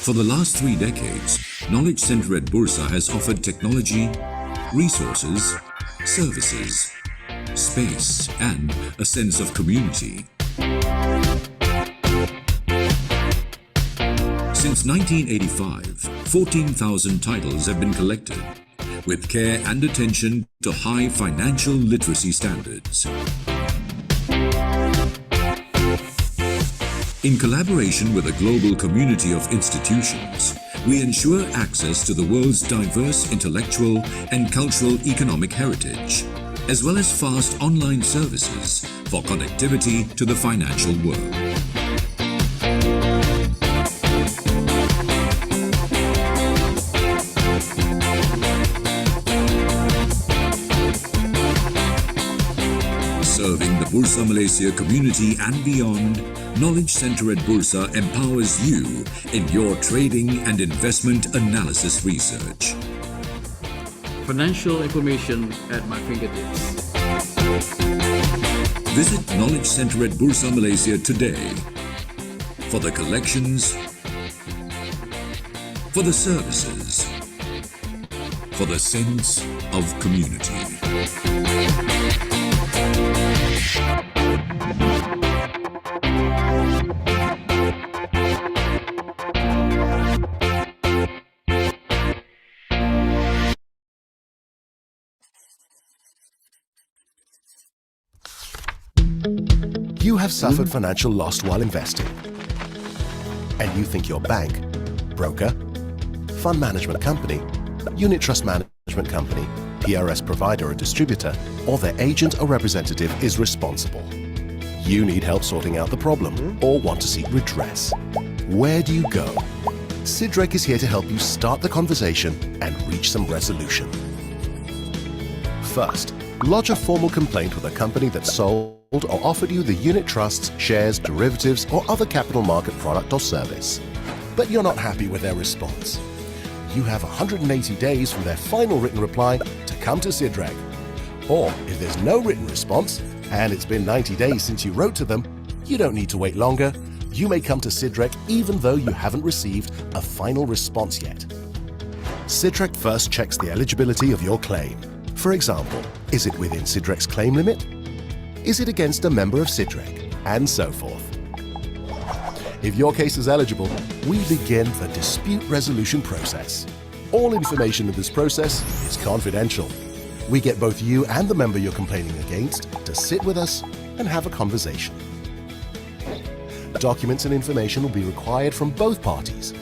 For the last 3 decades, Knowledge Center at Bursa has offered technology, resources, services, space, and a sense of community. Since 1985, 14,000 titles have been collected, with care and attention to high financial literacy standards. In collaboration with a global community of institutions, we ensure access to the world's diverse intellectual and cultural economic heritage, as well as fast online services for connectivity to the financial world. Serving the Bursa Malaysia community and beyond, Knowledge Center at Bursa empowers you in your trading and investment analysis research. Financial information at my fingertips. Visit Knowledge Center at Bursa Malaysia today for the collections, for the services, for the sense of community. You have suffered financial loss while investing, and you think your bank, broker, fund management company, unit trust management company, PRS provider or distributor, or their agent or representative is responsible. You need help sorting out the problem or want to seek redress. Where do you go? Sidrek is here to help you start the conversation and reach some resolution. First, lodge a formal complaint with a company that sold or offered you the unit trusts, shares, derivatives, or other capital market product or service, but you're not happy with their response. You have 180 days from their final written reply to come to Sidrek. Or if there's no written response, and it's been 90 days since you wrote to them, you don't need to wait longer. You may come to Sidrek even though you haven't received a final response yet. Sidrek first checks the eligibility of your claim. For example, is it within Sidrek's claim limit? Is it against a member of Sidrek? And so forth. If your case is eligible, we begin the dispute resolution process. All information in this process is confidential. We get both you and the member you're complaining against to sit with us and have a conversation. Documents and information will be required from both parties.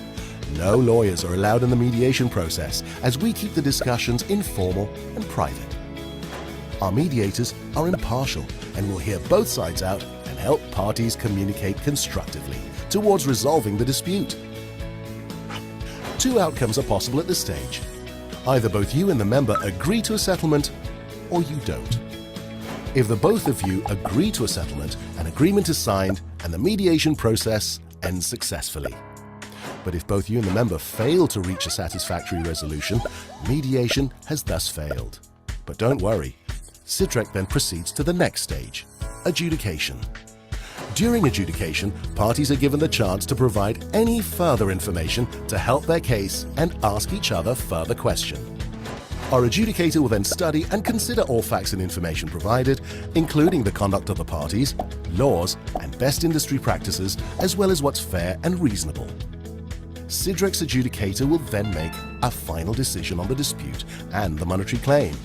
No lawyers are allowed in the mediation process, as we keep the discussions informal and private. Our mediators are impartial and will hear both sides out and help parties communicate constructively towards resolving the dispute. 2 outcomes are possible at this stage. Either both you and the member agree to a settlement, or you don't. If the both of you agree to a settlement, an agreement is signed and the mediation process ends successfully. But if both you and the member fail to reach a satisfactory resolution, mediation has thus failed. But don't worry, Sidrek then proceeds to the next stage, adjudication. During adjudication, parties are given the chance to provide any further information to help their case and ask each other further questions. Our adjudicator will then study and consider all facts and information provided, including the conduct of the parties, laws, and best industry practices, as well as what's fair and reasonable. Sidrek's adjudicator will then make a final decision on the dispute and the monetary claim.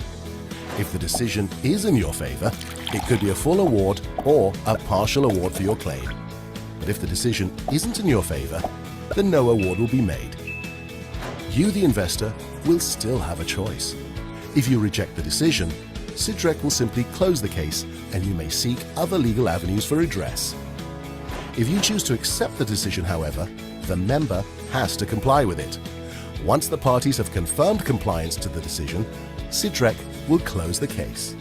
If the decision is in your favor, it could be a full award or a partial award for your claim. But if the decision isn't in your favor, then no award will be made. You, the investor, will still have a choice. If you reject the decision, Sidrek will simply close the case and you may seek other legal avenues for redress. If you choose to accept the decision, however, the member has to comply with it. Once the parties have confirmed compliance to the decision, Sidrek will close the case.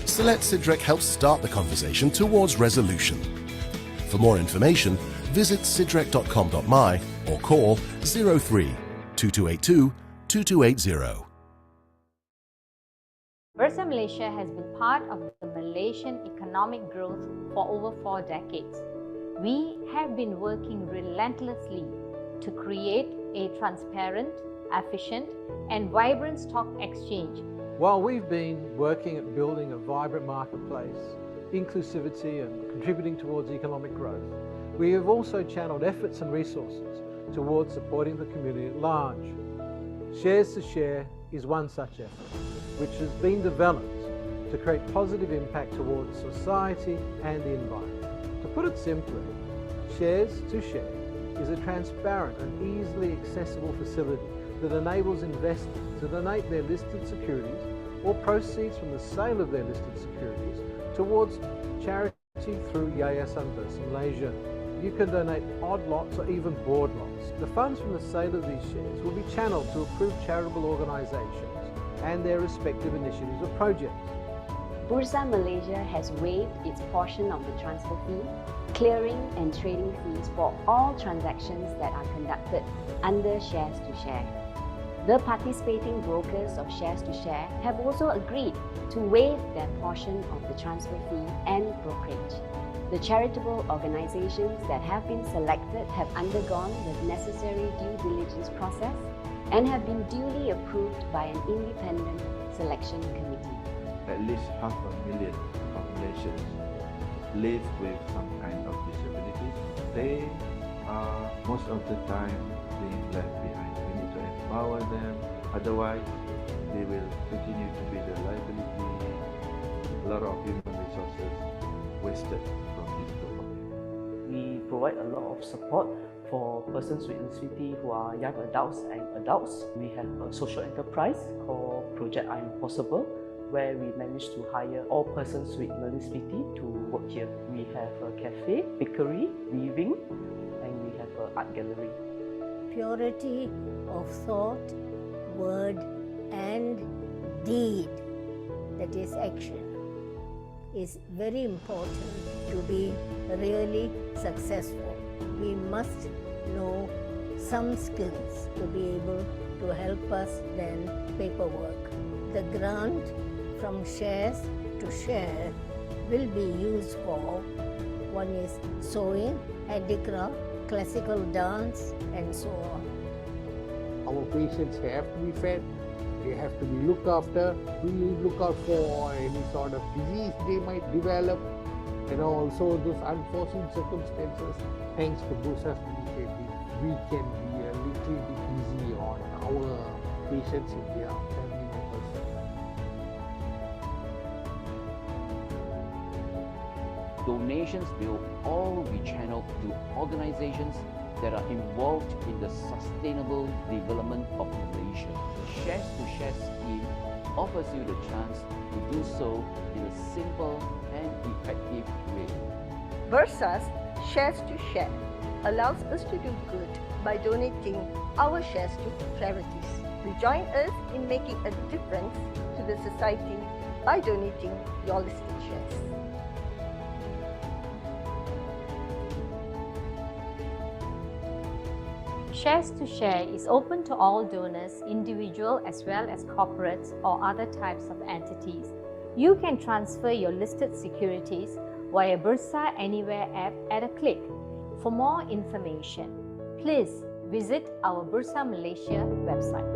So let Sidrek help start the conversation towards resolution. For more information, visit sidrek.com.my or call 03 2282 2280. Bursa Malaysia has been part of the Malaysian economic growth for over 4 decades. We have been working relentlessly to create a transparent, efficient, and vibrant stock exchange. While we've been working at building a vibrant marketplace, inclusivity and contributing towards economic growth, we have also channeled efforts and resources towards supporting the community at large. Shares to Share is one such effort, which has been developed to create positive impact towards society and the environment. To put it simply, Shares to Share is a transparent and easily accessible facility that enables investors to donate their listed securities or proceeds from the sale of their listed securities towards charity through Yayasan Bursa Malaysia. You can donate odd lots or even board lots. The funds from the sale of these shares will be channeled to approved charitable organisations and their respective initiatives or projects. Bursa Malaysia has waived its portion of the transfer fee, clearing and trading fees for all transactions that are conducted under Shares to Share. The participating brokers of Shares to Share have also agreed to waive their portion of the transfer fee and brokerage. The charitable organizations that have been selected have undergone the necessary due diligence process and have been duly approved by an independent selection committee. At least 500,000 populations live with some kind of disabilities. They are most of the time being left behind. We need to empower them, otherwise they will continue to be the liability. A lot of human resources wasted from this group of people. We provide a lot of support for persons with disability who are young adults and adults. We have a social enterprise called Project I Am Possible, where we managed to hire all persons with learning disability to work here. We have a cafe, bakery, weaving, and we have an art gallery. Purity of thought, word, and deed, that is action, is very important to be really successful. We must know some skills to be able to help us then paperwork. The grant from Shares to Share will be used for, one is sewing, handicraft, classical dance, and so on. Our patients have to be fed, they have to be looked after. We look out for any sort of disease they might develop, and also those unforeseen circumstances. Thanks to Bursa's initiative, we can be a little bit easy on our patients and their family members. Donations will all be channeled to organizations that are involved in the sustainable development of Malaysia. The Shares to Share scheme offers you the chance to do so in a simple and effective way. Bursa's Shares to Share allows us to do good by donating our shares to charities. You join us in making a difference to the society by donating your listed shares. Shares to Share is open to all donors, individual as well as corporates or other types of entities. You can transfer your listed securities via Bursa Anywhere app at a click. For more information, please visit our Bursa Malaysia website.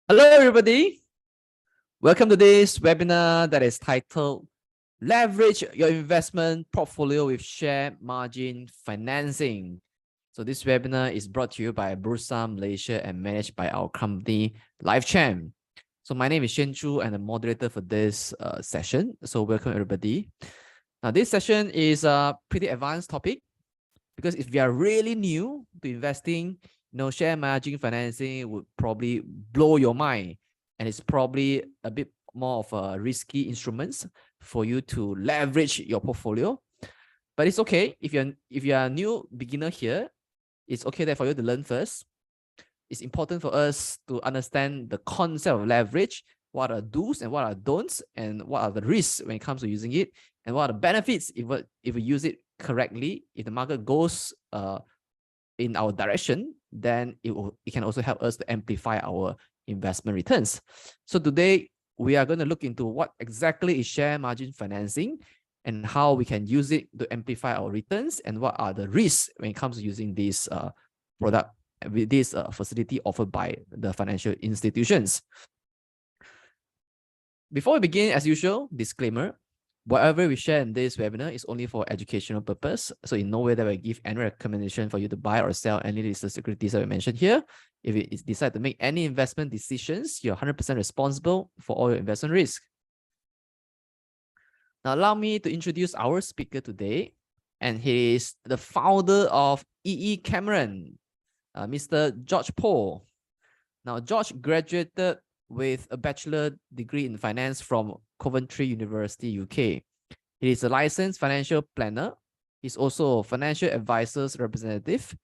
Hello everybody, welcome to this webinar that is titled Leverage Your Investment Portfolio with Share Margin Financing. So this webinar is brought to you by Bursa Malaysia and managed by our company LifeChamp. So my name is Shen Chu and the moderator for this session. So welcome everybody. Now this session is a pretty advanced topic because if you are really new to investing, share margin financing would probably blow your mind, and it's probably a bit more of a risky instruments for you to leverage your portfolio. But it's okay if you are a new beginner here. It's okay there for you to learn first. It's important for us to understand the concept of leverage, what are do's and what are don'ts, and what are the risks when it comes to using it, and what are the benefits if we use it correctly, if the market goes in our direction, then it can also help us to amplify our investment returns. So today we are going to look into what exactly is share margin financing and how we can use it to amplify our returns, and what are the risks when it comes to using this product with this facility offered by the financial institutions. Before we begin, as usual, disclaimer: whatever we share in this webinar is only for educational purpose. So in no way that we give any recommendation for you to buy or sell any listed securities that we mentioned here. If you decide to make any investment decisions, you're 100% responsible for all your investment risk. Now, allow me to introduce our speaker today, and he is the founder of EE Cameron, Mr. George Poh. Now, George graduated with a bachelor degree in finance from Coventry University, UK. He is a licensed financial planner. He's also a financial advisor's representative.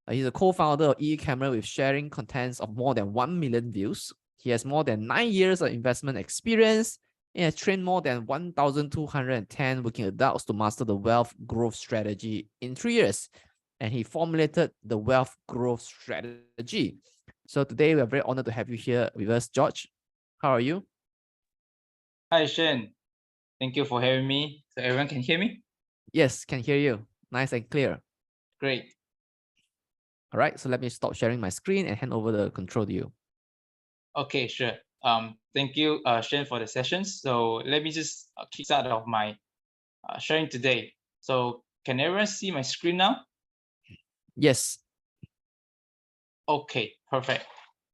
He's a co-founder of EE Cameron with sharing contents of more than 1 million views. He has more than 9 years of investment experience. He has trained more than 1,210 working adults to master the wealth growth strategy in 3 years. And he formulated the wealth growth strategy. So today we are very honored to have you here with us, George. How are you? Hi, Shane. Thank you for having me. So everyone can hear me? Yes, can hear you. Nice and clear. Great. All right, so let me stop sharing my screen and hand over the control to you. Okay, sure. Thank you, Shane, for the sessions. So let me just kickstart off my sharing today. So can everyone see my screen now? Yes. Okay, perfect.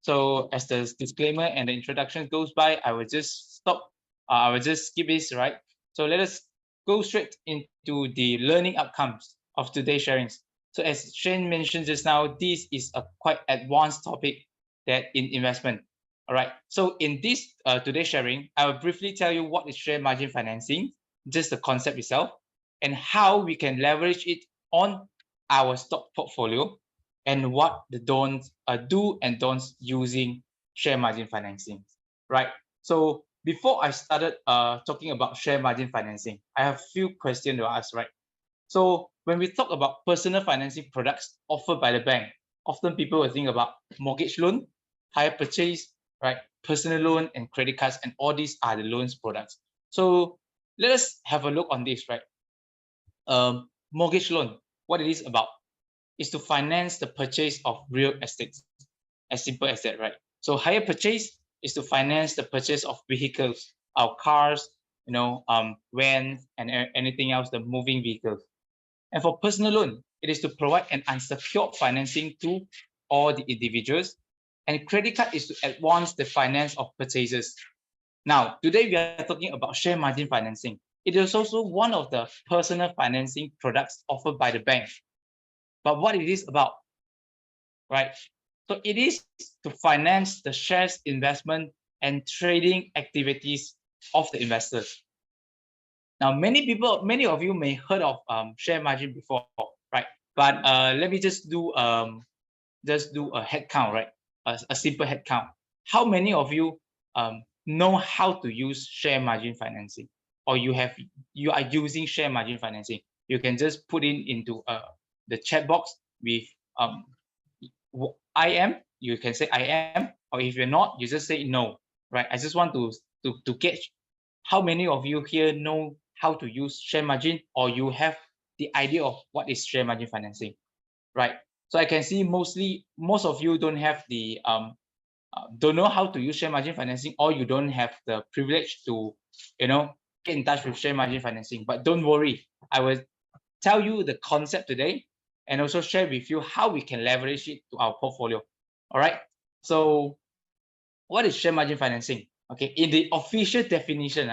So as the disclaimer and the introduction goes by, I will just stop. I will just skip this, right? So let us go straight into the learning outcomes of today's sharings. So as Shane mentioned just now, this is a quite advanced topic that in investment. All right. So in this today's sharing, I will briefly tell you what is share margin financing, just the concept itself, and how we can leverage it on our stock portfolio, and what the don'ts do and don'ts using share margin financing. Right. So before I started talking about share margin financing, I have a few questions to ask. Right. So when we talk about personal financing products offered by the bank, often people will think about mortgage loan, hire purchase, right, personal loan and credit cards, and all these are the loans products. So let us have a look on this, right? Mortgage loan, what it is about is to finance the purchase of real estate, as simple as that, right? So hire purchase is to finance the purchase of vehicles, our cars, vans, and anything else, the moving vehicles. And for personal loan, it is to provide an unsecured financing to all the individuals. And credit card is to advance the finance of purchases. Now, today we are talking about share margin financing. It is also one of the personal financing products offered by the bank. But what it is about, right? So it is to finance the shares investment and trading activities of the investors. Now, many of you may heard of share margin before, right? But let me just do a head count, right? A simple head count. How many of you know how to use share margin financing, or you are using share margin financing? You can just put into the chat box with I am. You can say I am, or if you're not, you just say no, right? I just want to gauge how many of you here know how to use share margin, or you have the idea of what is share margin financing, right? So I can see most of you don't have the don't know how to use share margin financing, or you don't have the privilege to get in touch with share margin financing. But don't worry, I will tell you the concept today and also share with you how we can leverage it to our portfolio. All right. So what is share margin financing? Okay, in the official definition,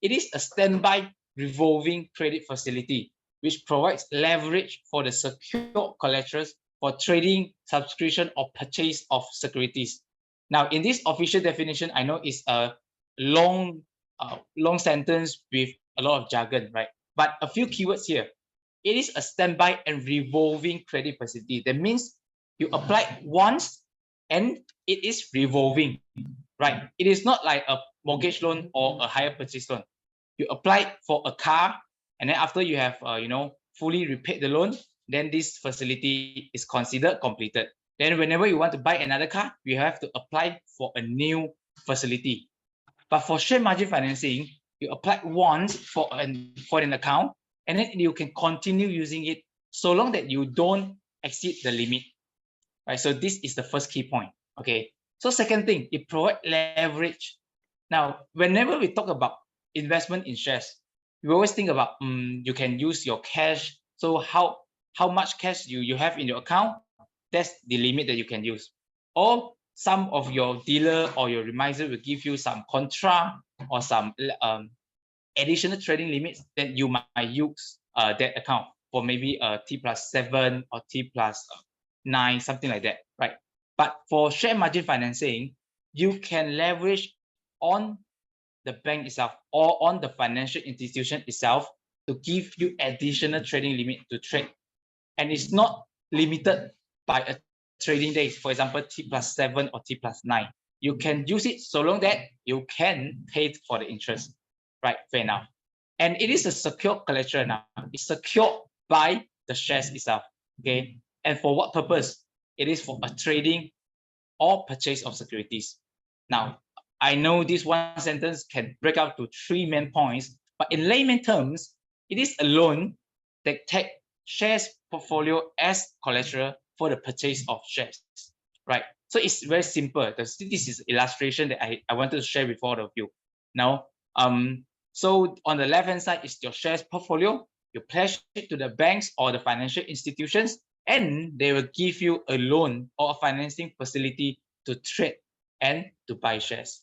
it is a standby revolving credit facility which provides leverage for the secured collaterals for trading, subscription, or purchase of securities. Now, in this official definition, I know it's a long sentence with a lot of jargon, right? But a few keywords here. It is a standby and revolving credit facility. That means you apply once and it is revolving, right? It is not like a mortgage loan or a hire purchase loan. You apply for a car, and then after you have fully repaid the loan, then this facility is considered completed. Then whenever you want to buy another car, you have to apply for a new facility. But for share margin financing, you apply once for an account, and then you can continue using it so long that you don't exceed the limit. Right. So this is the first key point. Okay. So second thing, it provides leverage. Now, whenever we talk about investment in shares, we always think about you can use your cash. So how much cash you have in your account, that's the limit that you can use. Or some of your dealer or your reminder will give you some contra or some additional trading limits that you might use that account for maybe T+7 or T+9, something like that, right? But for share margin financing, you can leverage on the bank itself or on the financial institution itself to give you additional trading limit to trade. And it's not limited by a trading day, for example, T+7 or T+9. You can use it so long that you can pay for the interest, right? Fair enough. And it is a secure collateral now. It's secured by the shares itself, okay? And for what purpose? It is for a trading or purchase of securities. Now, I know this one sentence can break out to 3 main points, but in layman terms, it is a loan that takes shares portfolio as collateral for the purchase of shares, right? So it's very simple. This is illustration that I wanted to share with all of you. Now, so on the left-hand side is your shares portfolio. You pledge it to the banks or the financial institutions, and they will give you a loan or a financing facility to trade and to buy shares.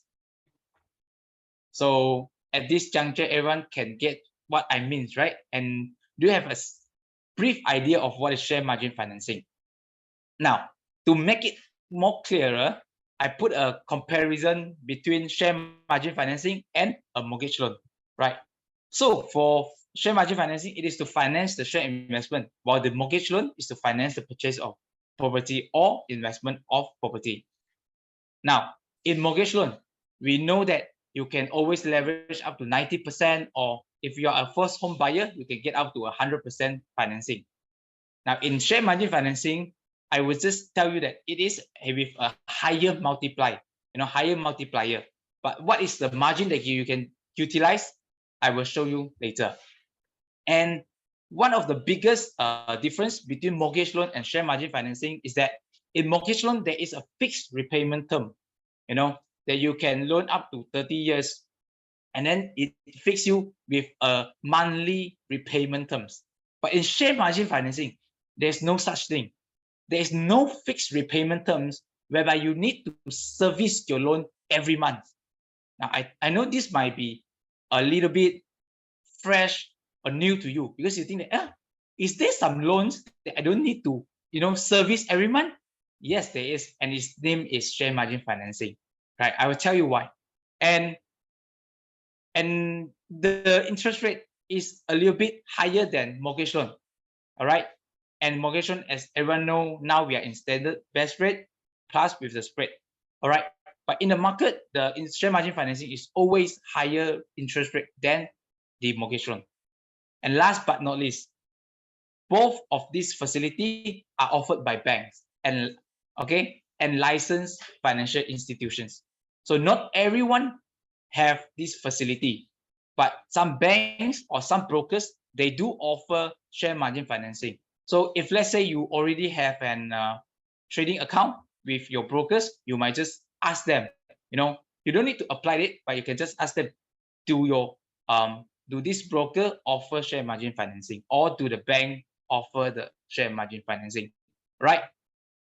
So at this juncture, everyone can get what I mean, right? And do you have a brief idea of what is share margin financing? Now, to make it more clearer, I put a comparison between share margin financing and a mortgage loan, right? So for share margin financing, it is to finance the share investment, while the mortgage loan is to finance the purchase of property or investment of property. Now, in mortgage loan, we know that you can always leverage up to 90%, or if you are a first home buyer, you can get up to 100% financing. Now, in share margin financing, I would just tell you that it is with a higher multiplier, higher multiplier. But what is the margin that you can utilize? I will show you later. And one of the biggest difference between mortgage loan and share margin financing is that in mortgage loan, there is a fixed repayment term, that you can loan up to 30 years. And then it fixes you with a monthly repayment terms. But in share margin financing, there's no such thing. There is no fixed repayment terms whereby you need to service your loan every month. Now, I know this might be a little bit fresh or new to you, because you think that, is there some loans that I don't need to, service every month? Yes, there is, and its name is share margin financing, right? I will tell you why. And the interest rate is a little bit higher than mortgage loan, all right? And mortgage loan, as everyone know, now we are in standard best rate plus with the spread, all right? But in the market, the share margin financing is always higher interest rate than the mortgage loan. And last but not least, both of these facilities are offered by banks and licensed financial institutions. So not everyone have this facility, but some banks or some brokers, they do offer share margin financing. So if let's say you already have an trading account with your brokers, you might just ask them, you don't need to apply it, but you can just ask them, do this broker offer share margin financing, or do the bank offer the share margin financing, right?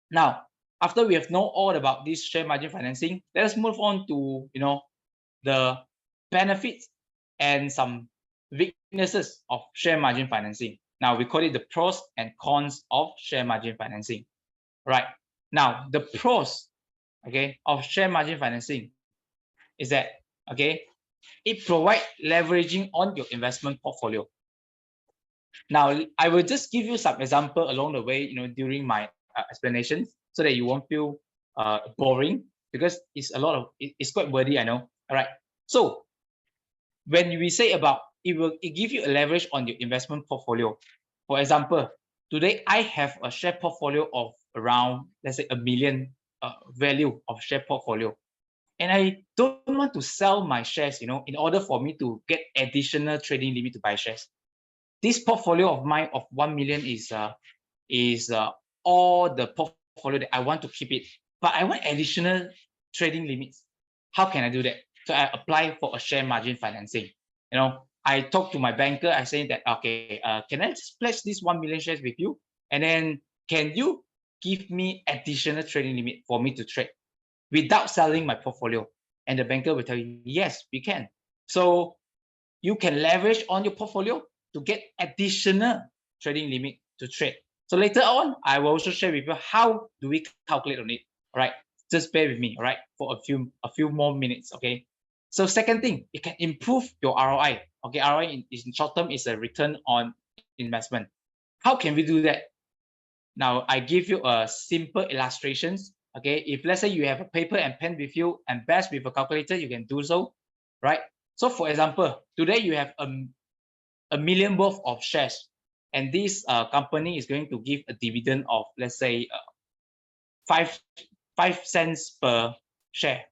Now, after we have known all about this share margin financing, let us move on to, the benefits and some weaknesses of share margin financing. Now, we call it the pros and cons of share margin financing, right? Now, the pros, of share margin financing is that, it provides leveraging on your investment portfolio. Now, I will just give you some example along the way, during my explanation, so that you won't feel boring, because it's quite wordy, I know. All right. So when we say about it give you a leverage on your investment portfolio. For example, Today, I have a share portfolio of around, let's say, 1 million value of share portfolio. And I don't want to sell my shares, in order for me to get additional trading limit to buy shares. This portfolio of mine of 1 million is all the portfolio that I want to keep it, but I want additional trading limits. How can I do that? So I apply for a share margin financing. I talk to my banker. I say that, okay, can I just pledge this 1 million shares with you? And then can you give me additional trading limit for me to trade without selling my portfolio? And the banker will tell you, yes, we can. So you can leverage on your portfolio to get additional trading limit to trade. So later on, I will also share with you how do we calculate on it. All right, just bear with me, all right, for a few more minutes. Okay. So second thing, it can improve your ROI. Okay, ROI in short term is a return on investment. How can we do that? Now I give you a simple illustrations. Okay, if let's say you have a paper and pen with you and best with a calculator, you can do so, right? So for example, today you have a million worth of shares, and this company is going to give a dividend of, let's say, 5 cents per share.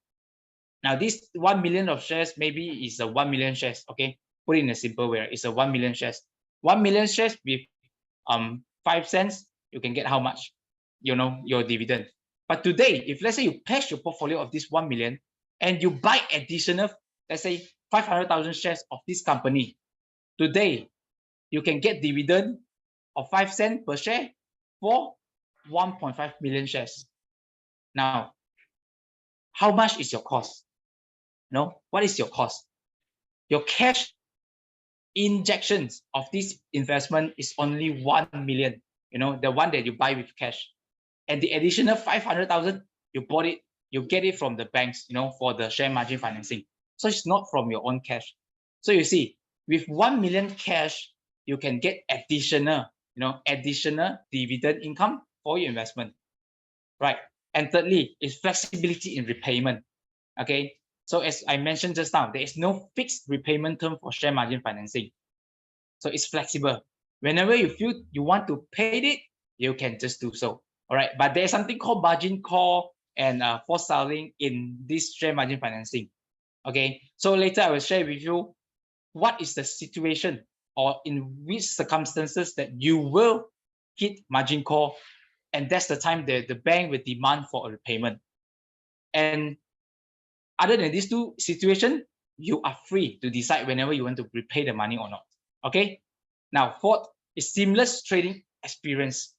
Now this 1 million of shares maybe is a 1 million shares. Okay, put it in a simple way. It's a 1 million shares. 1 million shares with 5 cents, you can get how much? Your dividend. But today, if let's say you pledge your portfolio of this 1 million and you buy additional, let's say 500,000 shares of this company, today you can get dividend of 5 cents per share for 1.5 million shares. Now, how much is your cost? What is your cost? Your cash injections of this investment is only 1 million, the one that you buy with cash. And the additional 500,000, you get it from the banks, for the share margin financing. So it's not from your own cash. So you see, with 1 million cash, you can get additional dividend income for your investment, right? And thirdly, is flexibility in repayment. Okay, so as I mentioned just now, there is no fixed repayment term for share margin financing. So it's flexible. Whenever you feel you want to pay it, you can just do so. All right, but there's something called margin call and forced selling in this share margin financing. Okay, so later I will share with you what is the situation or in which circumstances that you will hit margin call, and that's the time the bank will demand for a repayment. And other than these two situations, you are free to decide whenever you want to repay the money or not. Okay, now fourth is seamless trading experience.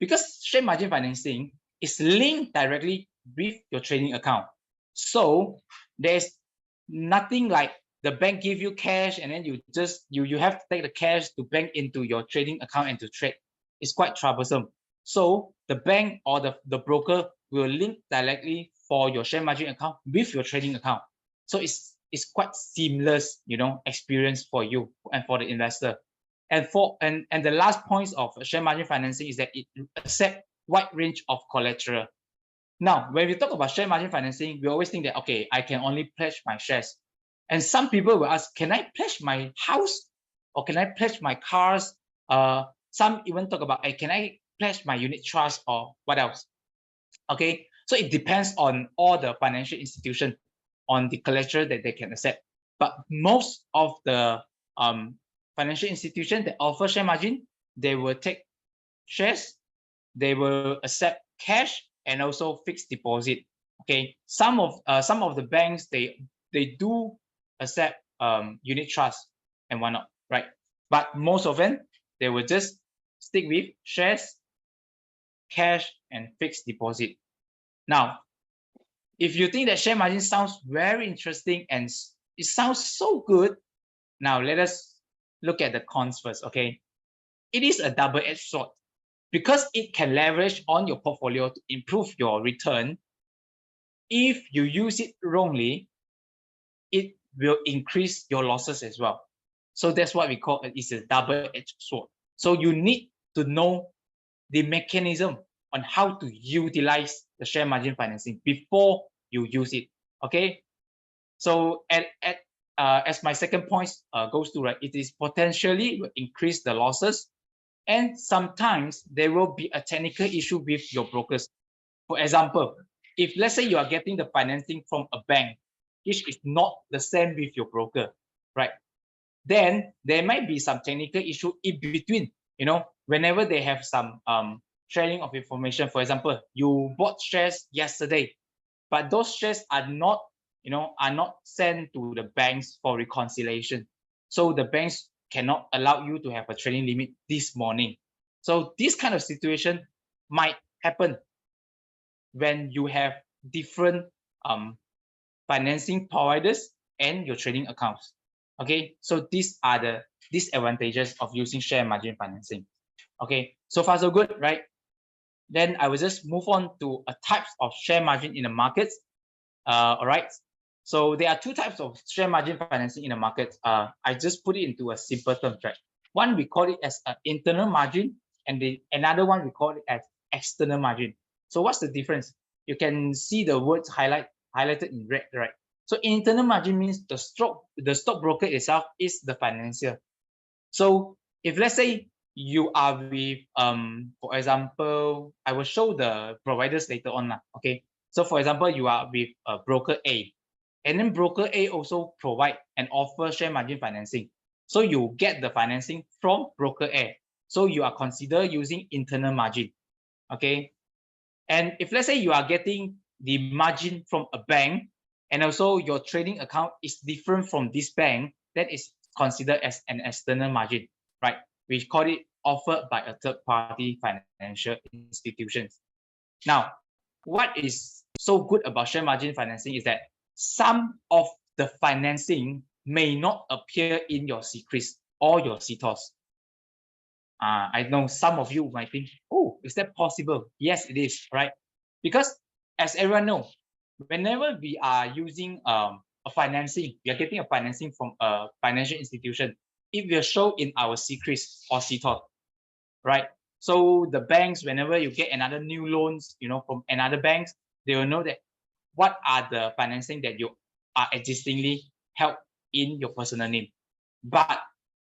Because share margin financing is linked directly with your trading account. So there's nothing like the bank give you cash and then you have to take the cash to bank into your trading account and to trade. It's quite troublesome. So the bank or the broker will link directly for your share margin account with your trading account. So it's quite seamless, experience for you and for the investor. And the last point of share margin financing is that it accepts wide range of collateral. Now, when we talk about share margin financing, we always think that, okay, I can only pledge my shares. And some people will ask, can I pledge my house? Or can I pledge my cars? Some even talk about, can I pledge my unit trust or what else? Okay, so it depends on all the financial institutions on the collateral that they can accept. But most of the financial institutions that offer share margin, they will take shares, they will accept cash and also fixed deposit. Okay, some of the banks they do accept unit trust and whatnot, right? But most of them they will just stick with shares, cash, and fixed deposit. Now, if you think that share margin sounds very interesting and it sounds so good, now let us look at the cons first. Okay, it is a double-edged sword because it can leverage on your portfolio to improve your return. If you use it wrongly, it will increase your losses as well. So that's what we call it's a double-edged sword. So you need to know the mechanism on how to utilize the share margin financing before you use it. Okay, so as my second point goes to, right, it is potentially will increase the losses And sometimes there will be a technical issue with your brokers. For example, if let's say you are getting the financing from a bank, which is not the same with your broker, right? Then there might be some technical issue in between, whenever they have some sharing of information. For example, you bought shares yesterday, but those shares are not sent to the banks for reconciliation. So the banks cannot allow you to have a trading limit this morning. So this kind of situation might happen when you have different financing providers and your trading accounts. Okay, so these are the disadvantages of using share margin financing. Okay, so far so good, right? Then I will just move on to a types of share margin in the markets. All right, so there are two types of share margin financing in the market. I just put it into a simple term, right? One we call it as an internal margin, and another one we call it as external margin. So what's the difference? You can see the words highlighted in red, right? So internal margin means the stockbroker itself is the financier. So if let's say you are with, for example, I will show the providers later on. Okay. So for example, you are with broker A, and then broker A also provide and offer share margin financing. So you get the financing from broker A. So you are considered using internal margin. Okay. And if let's say you are getting the margin from a bank, and also your trading account is different from this bank, that is considered as an external margin, right? We call it offered by a third-party financial institutions. Now, what is so good about share margin financing is that some of the financing may not appear in your secrets or your CTOS. I know some of you might think, oh, is that possible? Yes, it is, right? Because as everyone knows, whenever we are using a financing, we are getting a financing from a financial institution, it will show in our secrets or CTOS, right? So the banks, whenever you get another new loans, from another banks, they will know that what are the financing that you are existingly held in your personal name. But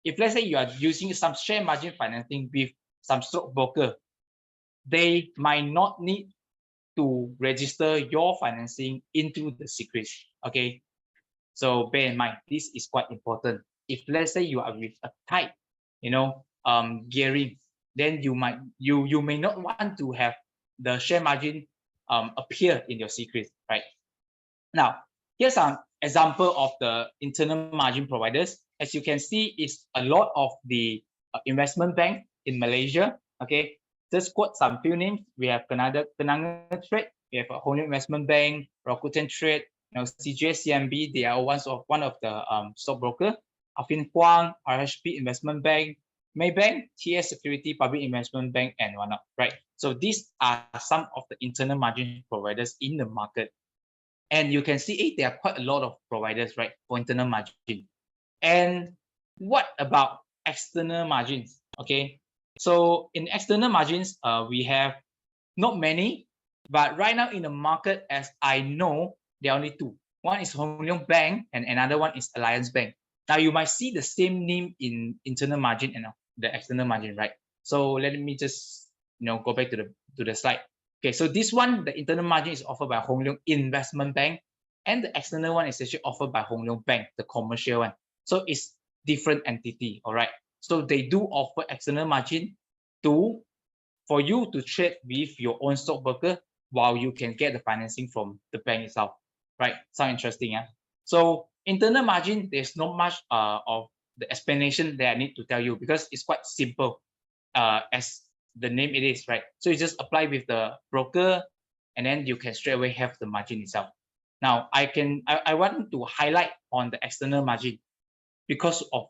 if let's say you are using some share margin financing with some stockbroker, they might not need to register your financing into the secrets. Okay, so bear in mind, this is quite important. If let's say you are with a tight, gearing, then you may not want to have the share margin appear in your secrets, right? Now, here's an example of the internal margin providers. As you can see, it's a lot of the investment bank in Malaysia. Okay, just quote some few names. We have Kenanga Trade, we have a Hong Leong Investment Bank, Rakuten Trade, CGS CMB. They are one of the stockbroker. Affin Hwang, RHB Investment Bank, Maybank, TS Security Public Investment Bank, and whatnot. Right. So these are some of the internal margin providers in the market, and you can see there are quite a lot of providers, right, for internal margin. And what about external margins? Okay. So in external margins, we have not many, but right now in the market, as I know, there are only two. One is Hong Leong Bank and another one is Alliance Bank. Now you might see the same name in internal margin and the external margin, right? So let me just go back to the slide. Okay, so this one, the internal margin is offered by Hong Leong Investment Bank, and the external one is actually offered by Hong Leong Bank, the commercial one. So it's different entity, all right? So they do offer external margin for you to trade with your own stockbroker while you can get the financing from the bank itself, right? Sound interesting, yeah? So internal margin, there's not much of the explanation that I need to tell you because it's quite simple as the name it is, right? So you just apply with the broker and then you can straight away have the margin itself. Now I want to highlight on the external margin because of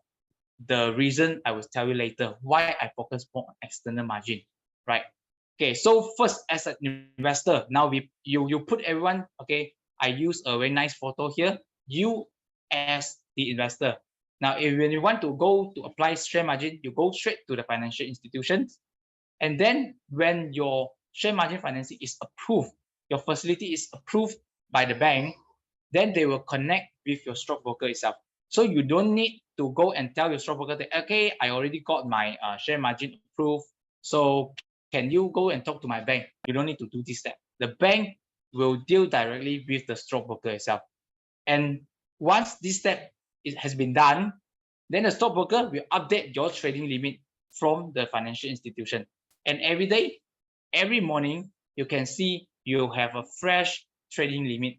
the reason I will tell you later why I focus more on external margin, right? Okay, so first as an investor, now you put everyone, okay, I use a very nice photo here, you as the investor. Now, when you want to go to apply share margin, you go straight to the financial institutions. And then when your share margin financing is approved, your facility is approved by the bank, then they will connect with your stockbroker itself. So you don't need to go and tell your stockbroker that, okay, I already got my share margin approved. So can you go and talk to my bank? You don't need to do this step. The bank will deal directly with the stockbroker itself. And once this step has been done, then the stockbroker will update your trading limit from the financial institution. And every day, every morning, you can see you have a fresh trading limit,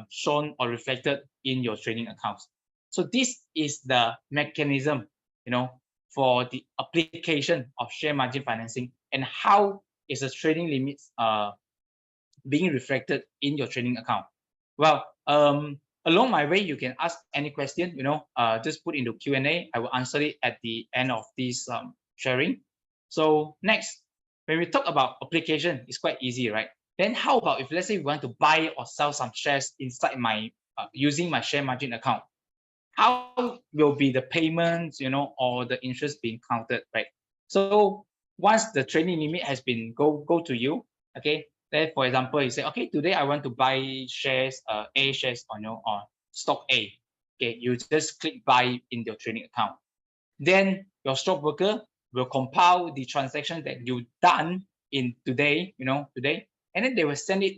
shown or reflected in your trading accounts. So this is the mechanism, for the application of share margin financing, and how is the trading limits being reflected in your trading account. Well, along my way, you can ask any question, just put into Q&A. I will answer it at the end of this sharing. So next, when we talk about application, it's quite easy, right? Then how about if, let's say, we want to buy or sell some shares inside my using my share margin account? How will be the payments, or the interest being counted, right? So once the trading limit has been go to you, okay, then for example, you say, okay, today I want to buy shares, A shares on stock A. Okay, you just click buy in your trading account. Then your stockbroker will compile the transaction that you've done in today, today, and then they will send it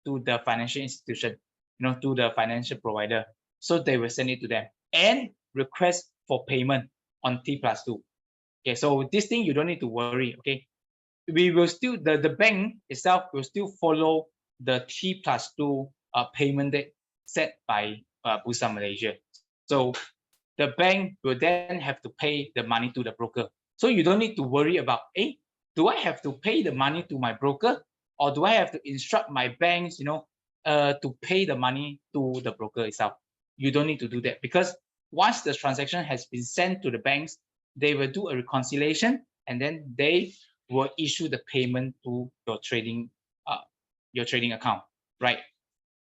to the financial institution, to the financial provider. So they will send it to them and request for payment on T+2. Okay, so this thing you don't need to worry. Okay, we will still, the bank itself will still follow the T+2 payment date set by Bursa Malaysia. So the bank will then have to pay the money to the broker. So you don't need to worry about, do I have to pay the money to my broker, or do I have to instruct my banks, to pay the money to the broker itself? You don't need to do that, because once the transaction has been sent to the banks, they will do a reconciliation, and then they will issue the payment to your trading account, right?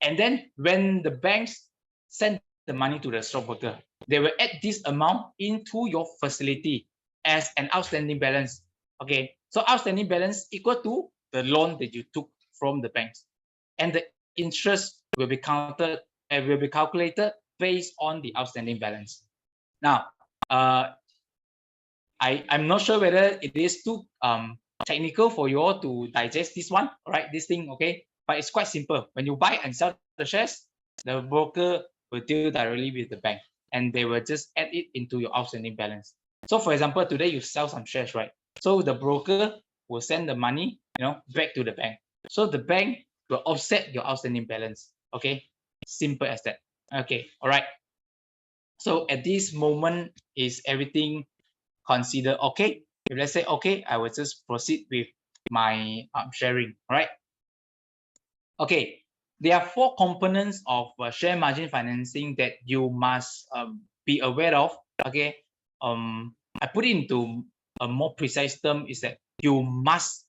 And then when the banks send the money to the stockbroker, they will add this amount into your facility as an outstanding balance. Okay, so outstanding balance equal to the loan that you took from the banks, and the interest will be counted and will be calculated based on the outstanding balance. Now, I'm not sure whether it is too technical for you all to digest this one, right? This thing, okay? But it's quite simple. When you buy and sell the shares, the broker will deal directly with the bank, and they will just add it into your outstanding balance. So for example, today you sell some shares, right? So the broker will send the money, back to the bank. So the bank will offset your outstanding balance. Okay, simple as that. Okay, all right. So at this moment, is everything considered okay? If let's say okay, I will just proceed with my sharing. All right. Okay, there are 4 components of share margin financing that you must be aware of. Okay, I put it into a more precise term, is that you must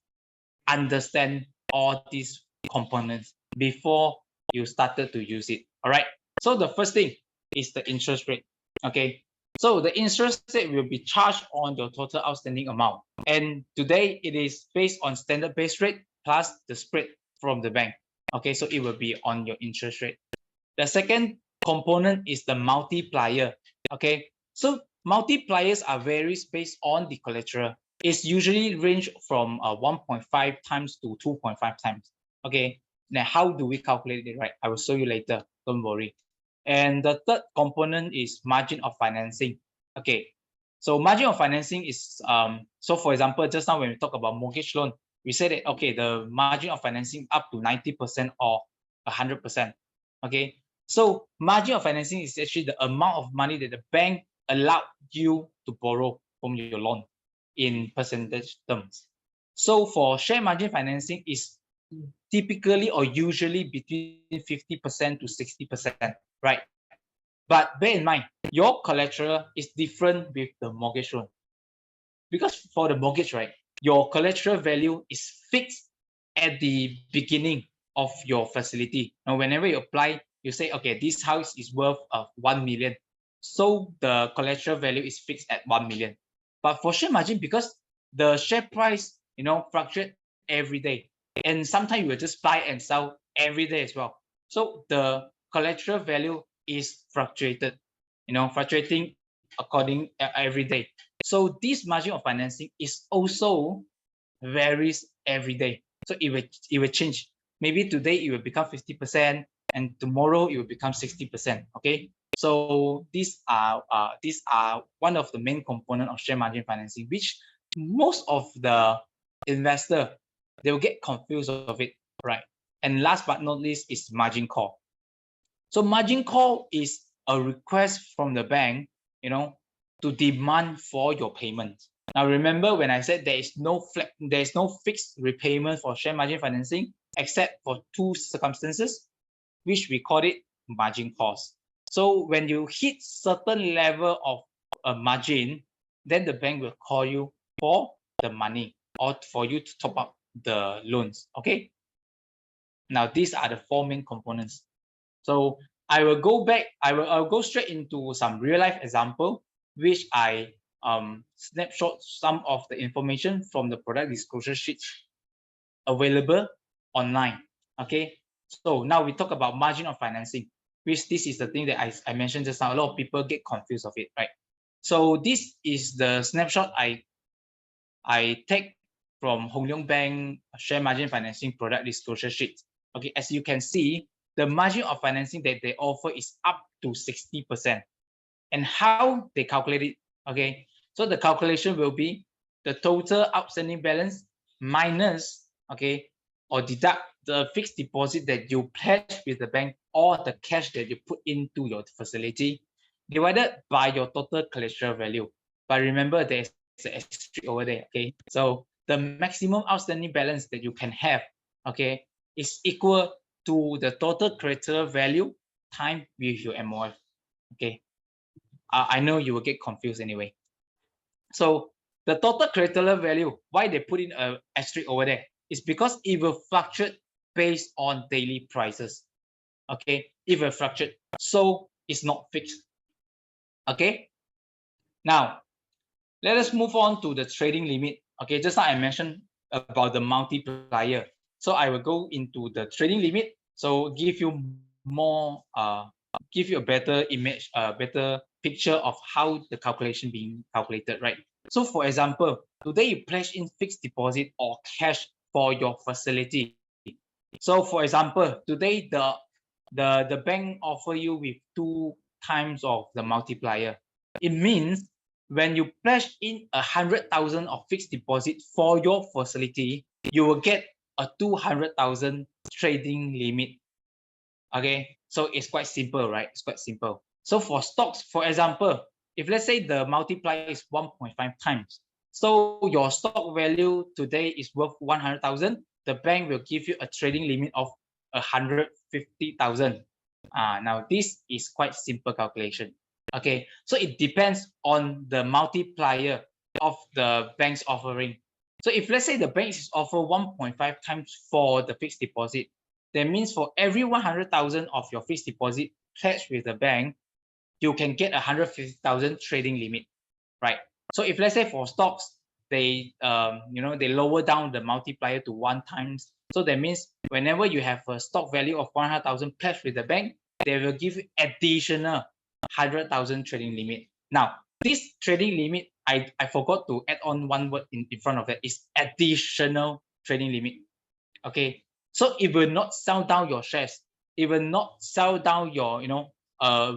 understand all these components before you started to use it. All right. So the first thing is the interest rate. Okay. So the interest rate will be charged on your total outstanding amount. And today it is based on standard base rate plus the spread from the bank. Okay. So it will be on your interest rate. The second component is the multiplier. Okay. So multipliers are varies based on the collateral. It's usually range from 1.5 times to 2.5 times. Okay. Now, how do we calculate it, right? I will show you later. Don't worry. And the third component is margin of financing. Okay. So margin of financing is, so for example, just now when we talk about mortgage loan, we said that, okay, the margin of financing up to 90% or 100%. Okay. So margin of financing is actually the amount of money that the bank allowed you to borrow from your loan in percentage terms. So for share margin financing is typically or usually between 50% to 60%, right? But bear in mind, your collateral is different with the mortgage loan. Because for the mortgage, right, your collateral value is fixed at the beginning of your facility. Now, whenever you apply, you say, okay, this house is worth 1 million. So the collateral value is fixed at 1 million. But for share margin, because the share price, fluctuate every day, and sometimes you will just buy and sell every day as well. So the collateral value is fluctuated, fluctuating every day. So this margin of financing is also varies every day. So it will change. Maybe today it will become 50%, and tomorrow it will become 60%. Okay. So these are one of the main component of share margin financing, which most of the investor, they will get confused of it, right? And last but not least is margin call. So margin call is a request from the bank, to demand for your payment. Now remember when I said there is no fixed repayment for share margin financing except for two circumstances, which we call it margin calls. So when you hit certain level of a margin, then the bank will call you for the money or for you to top up the loans. Okay. Now these are the four main components. So I will go back. I'll go straight into some real life example, which I snapshot some of the information from the product disclosure sheets available online. Okay. So now we talk about margin of financing, which this is the thing that I mentioned just now. A lot of people get confused of it, right? So this is the snapshot I take from Hong Leong Bank share margin financing product disclosure sheet. Okay, as you can see, the margin of financing that they offer is up to 60%. And how they calculate it? Okay, so the calculation will be the total outstanding balance minus, okay, or deduct the fixed deposit that you pledge with the bank or the cash that you put into your facility, divided by your total collateral value. But remember, there's an asterisk over there. Okay, so the maximum outstanding balance that you can have, okay, is equal to the total collateral value times with your MOF. Okay, I know you will get confused anyway. So the total collateral value, why they put in an asterisk over there, is because it will fluctuate based on daily prices. Okay, it will fluctuate, so it's not fixed. Okay, now let us move on to the trading limit. Okay, just like I mentioned about the multiplier, so I will go into the trading limit. So give you more, give you a better image, a better picture of how the calculation being calculated, right? So for example, today you pledge in fixed deposit or cash for your facility. So for example, today the bank offer you with 2 times of the multiplier. It means when you pledge in 100,000 of fixed deposit for your facility, you will get a 200,000 trading limit. Okay, so it's quite simple, right? It's quite simple. So for stocks, for example, if let's say the multiplier is 1.5 times, so your stock value today is worth 100,000, the bank will give you a trading limit of 150,000. Now this is quite simple calculation. Okay, so it depends on the multiplier of the bank's offering. So if let's say the bank is offer 1.5 times for the fixed deposit, that means for every 100,000 of your fixed deposit pledged with the bank, you can get 150,000 trading limit, right? So if let's say for stocks, they they lower down the multiplier to 1 times. So that means whenever you have a stock value of 100,000 pledged with the bank, they will give you additional 100,000 trading limit. Now, this trading limit, I forgot to add on one word in front of it, is additional trading limit. Okay, so it will not sell down your shares. It will not sell down your,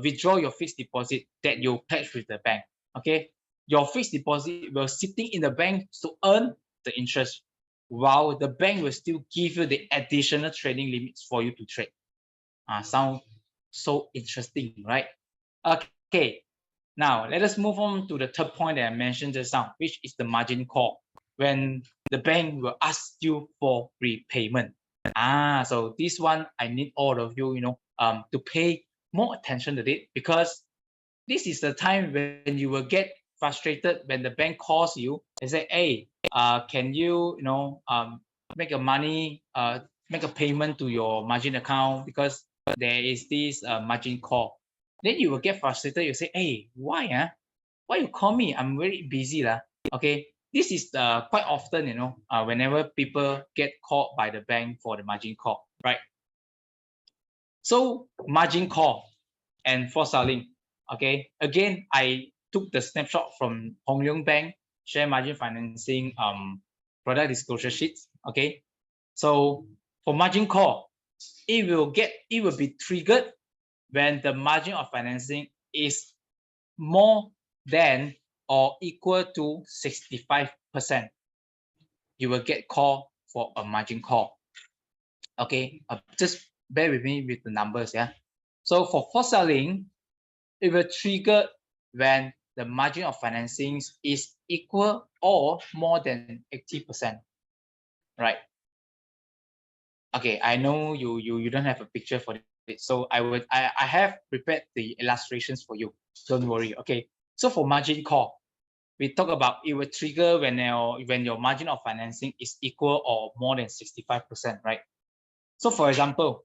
withdraw your fixed deposit that you pledge with the bank. Okay, your fixed deposit will sitting in the bank to earn the interest, while the bank will still give you the additional trading limits for you to trade. Sound so interesting, right? Okay, now let us move on to the third point that I mentioned just now, which is the margin call, when the bank will ask you for repayment. So this one I need all of you, to pay more attention to it, because this is the time when you will get frustrated when the bank calls you and say, hey, can you, make a payment to your margin account because there is this margin call. Then you will get frustrated. You say, hey, why? Why you call me? I'm very busy. Okay, this is quite often, whenever people get called by the bank for the margin call, right? So margin call and for selling, Okay, again, I took the snapshot from Hong Leong Bank share margin financing product disclosure sheets. Okay, so for margin call, it will be triggered when the margin of financing is more than or equal to 65%. You will get call for a margin call. Okay, just bear with me with the numbers. Yeah, so for forced selling, it will trigger when the margin of financing is equal or more than 80%. Right. Okay, I know you don't have a picture for it, so I have prepared the illustrations for you. Don't worry. Okay, so for margin call, we talk about it will trigger when your margin of financing is equal or more than 65%, right? So for example,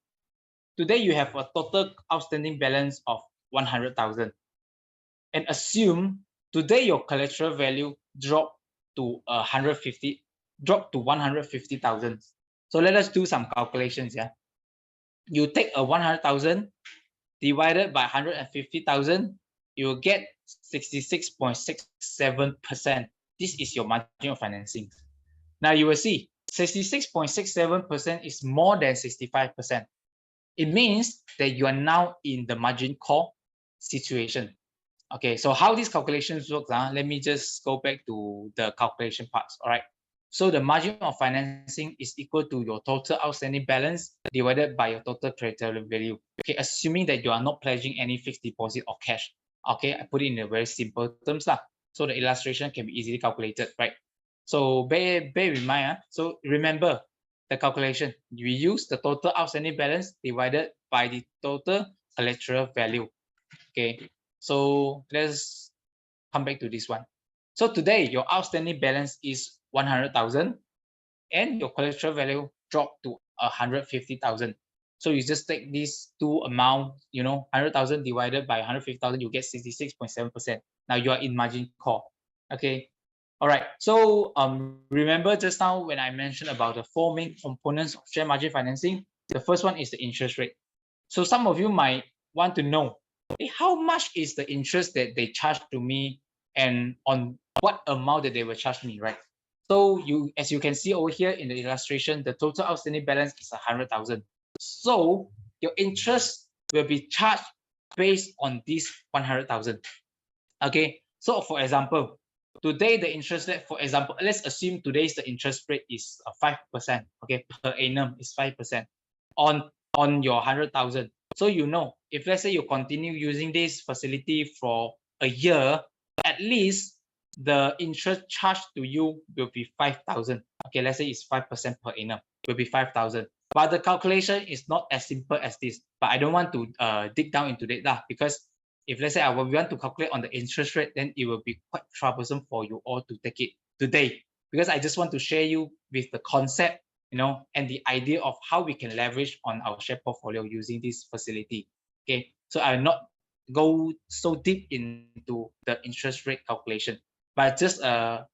today you have a total outstanding balance of 100,000, and assume today your collateral value dropped to 150,000. So let us do some calculations. Yeah, you take a 100,000 divided by 150,000, you will get 66.67%. This is your margin of financing. Now you will see 66.67% is more than 65%. It means that you are now in the margin call situation. Okay, so how these calculations work? Let me just go back to the calculation parts. All right. So the margin of financing is equal to your total outstanding balance divided by your total collateral value. Okay, assuming that you are not pledging any fixed deposit or cash. Okay, I put it in a very simple terms lah. So the illustration can be easily calculated, right? So bear in mind. So remember the calculation. We use the total outstanding balance divided by the total collateral value. Okay, so let's come back to this one. So today your outstanding balance is 100,000 and your collateral value dropped to 150,000. So you just take these two amounts, 100,000 divided by 150,000, you get 66.7%. Now you are in margin call. Okay. All right. So remember just now when I mentioned about the four main components of share margin financing, the first one is the interest rate. So some of you might want to know, how much is the interest that they charge to me and on what amount that they will charge me, right? So as you can see over here in the illustration, the total outstanding balance is 100,000. So your interest will be charged based on this 100,000. Okay. So for example, today the interest rate, for example, let's assume today's the interest rate is 5%. Okay, per annum is 5% on your 100,000. So if let's say you continue using this facility for a year, at least the interest charged to you will be 5,000. Okay, let's say it's 5% per annum, will be 5,000. But the calculation is not as simple as this. But I don't want to dig down into that because if let's say I want to calculate on the interest rate, then it will be quite troublesome for you all to take it today. Because I just want to share you with the concept, and the idea of how we can leverage on our share portfolio using this facility. Okay, so I will not go so deep into the interest rate calculation, but just the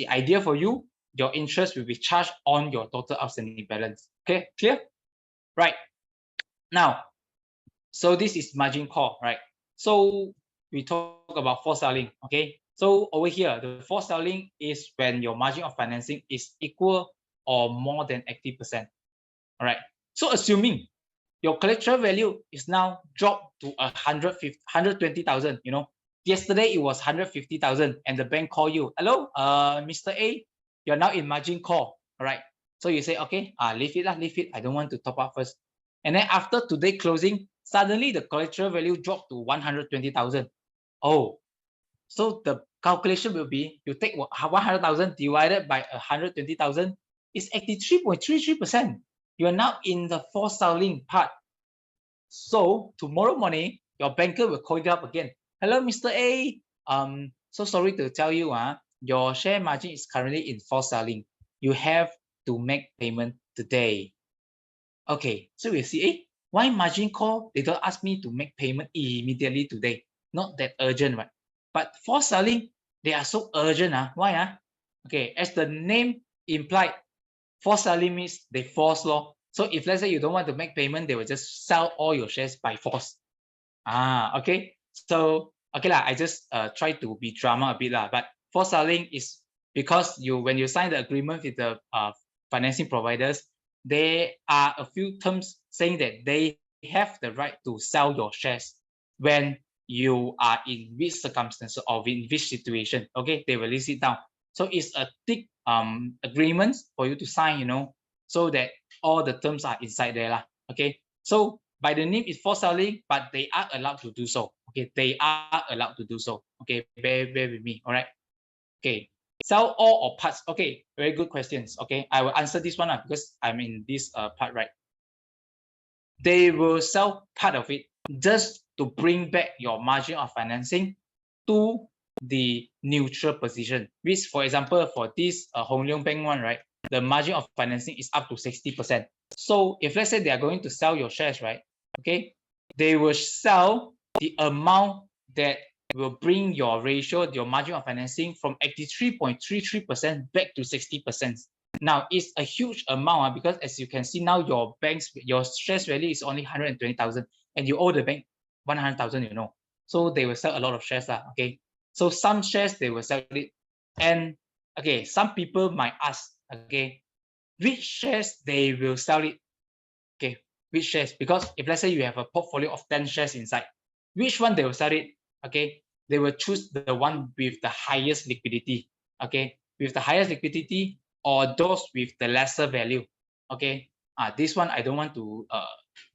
idea for you, your interest will be charged on your total outstanding balance. Okay, clear? Right. Now, so this is margin call, right? So we talk about forced selling. Okay, so over here, the forced selling is when your margin of financing is equal or more than 80%. All right. So assuming your collateral value is now dropped to 120,000. Yesterday it was 150,000, and the bank call you, hello, Mr. A, you're now in margin call. All right. So you say, okay, leave it. I don't want to top up first. And then after today closing, suddenly the collateral value dropped to 120,000. Oh, so the calculation will be you take 100,000 divided by 120,000 is 83.33%. You are now in the forced selling part. So tomorrow morning, your banker will call you up again. Hello, Mr. A. So sorry to tell you, your share margin is currently in forced selling. You have to make payment today. Okay, so we see, why margin call? They don't ask me to make payment immediately today. Not that urgent, right? But forced selling, they are so urgent. Why? Okay, as the name implied, forced selling means they force law. So if let's say you don't want to make payment, they will just sell all your shares by force. Okay. So okay lah, I just try to be drama a bit lah. But forced selling is because when you sign the agreement with the financing providers, there are a few terms saying that they have the right to sell your shares when you are in which circumstances or in which situation. Okay, they will list it down. So it's a thick agreement for you to sign, so that all the terms are inside there lah. Okay, so by the name is forced selling, but they are allowed to do so. Okay, they are allowed to do so. Okay, bear with me. All right. Okay, sell all or parts. Okay, very good questions. Okay, I will answer this one because I'm in this part, right? They will sell part of it just to bring back your margin of financing to the neutral position. Which, for example, for this Hong Leong Bank one, right, the margin of financing is up to 60%. So if let's say they are going to sell your shares, right, okay, they will sell the amount that will bring your ratio, your margin of financing from 83.33% back to 60%. Now it's a huge amount because as you can see now, your shares value is only 120,000 and you owe the bank 100,000, so they will sell a lot of shares lah. Okay, so some shares they will sell it, and okay, some people might ask, okay, which shares they will sell it. Okay, which shares? Because if let's say you have a portfolio of 10 shares inside, which one they will sell it? Okay, they will choose the one with the highest liquidity. Okay, with the highest liquidity or those with the lesser value. Okay, this one I don't want to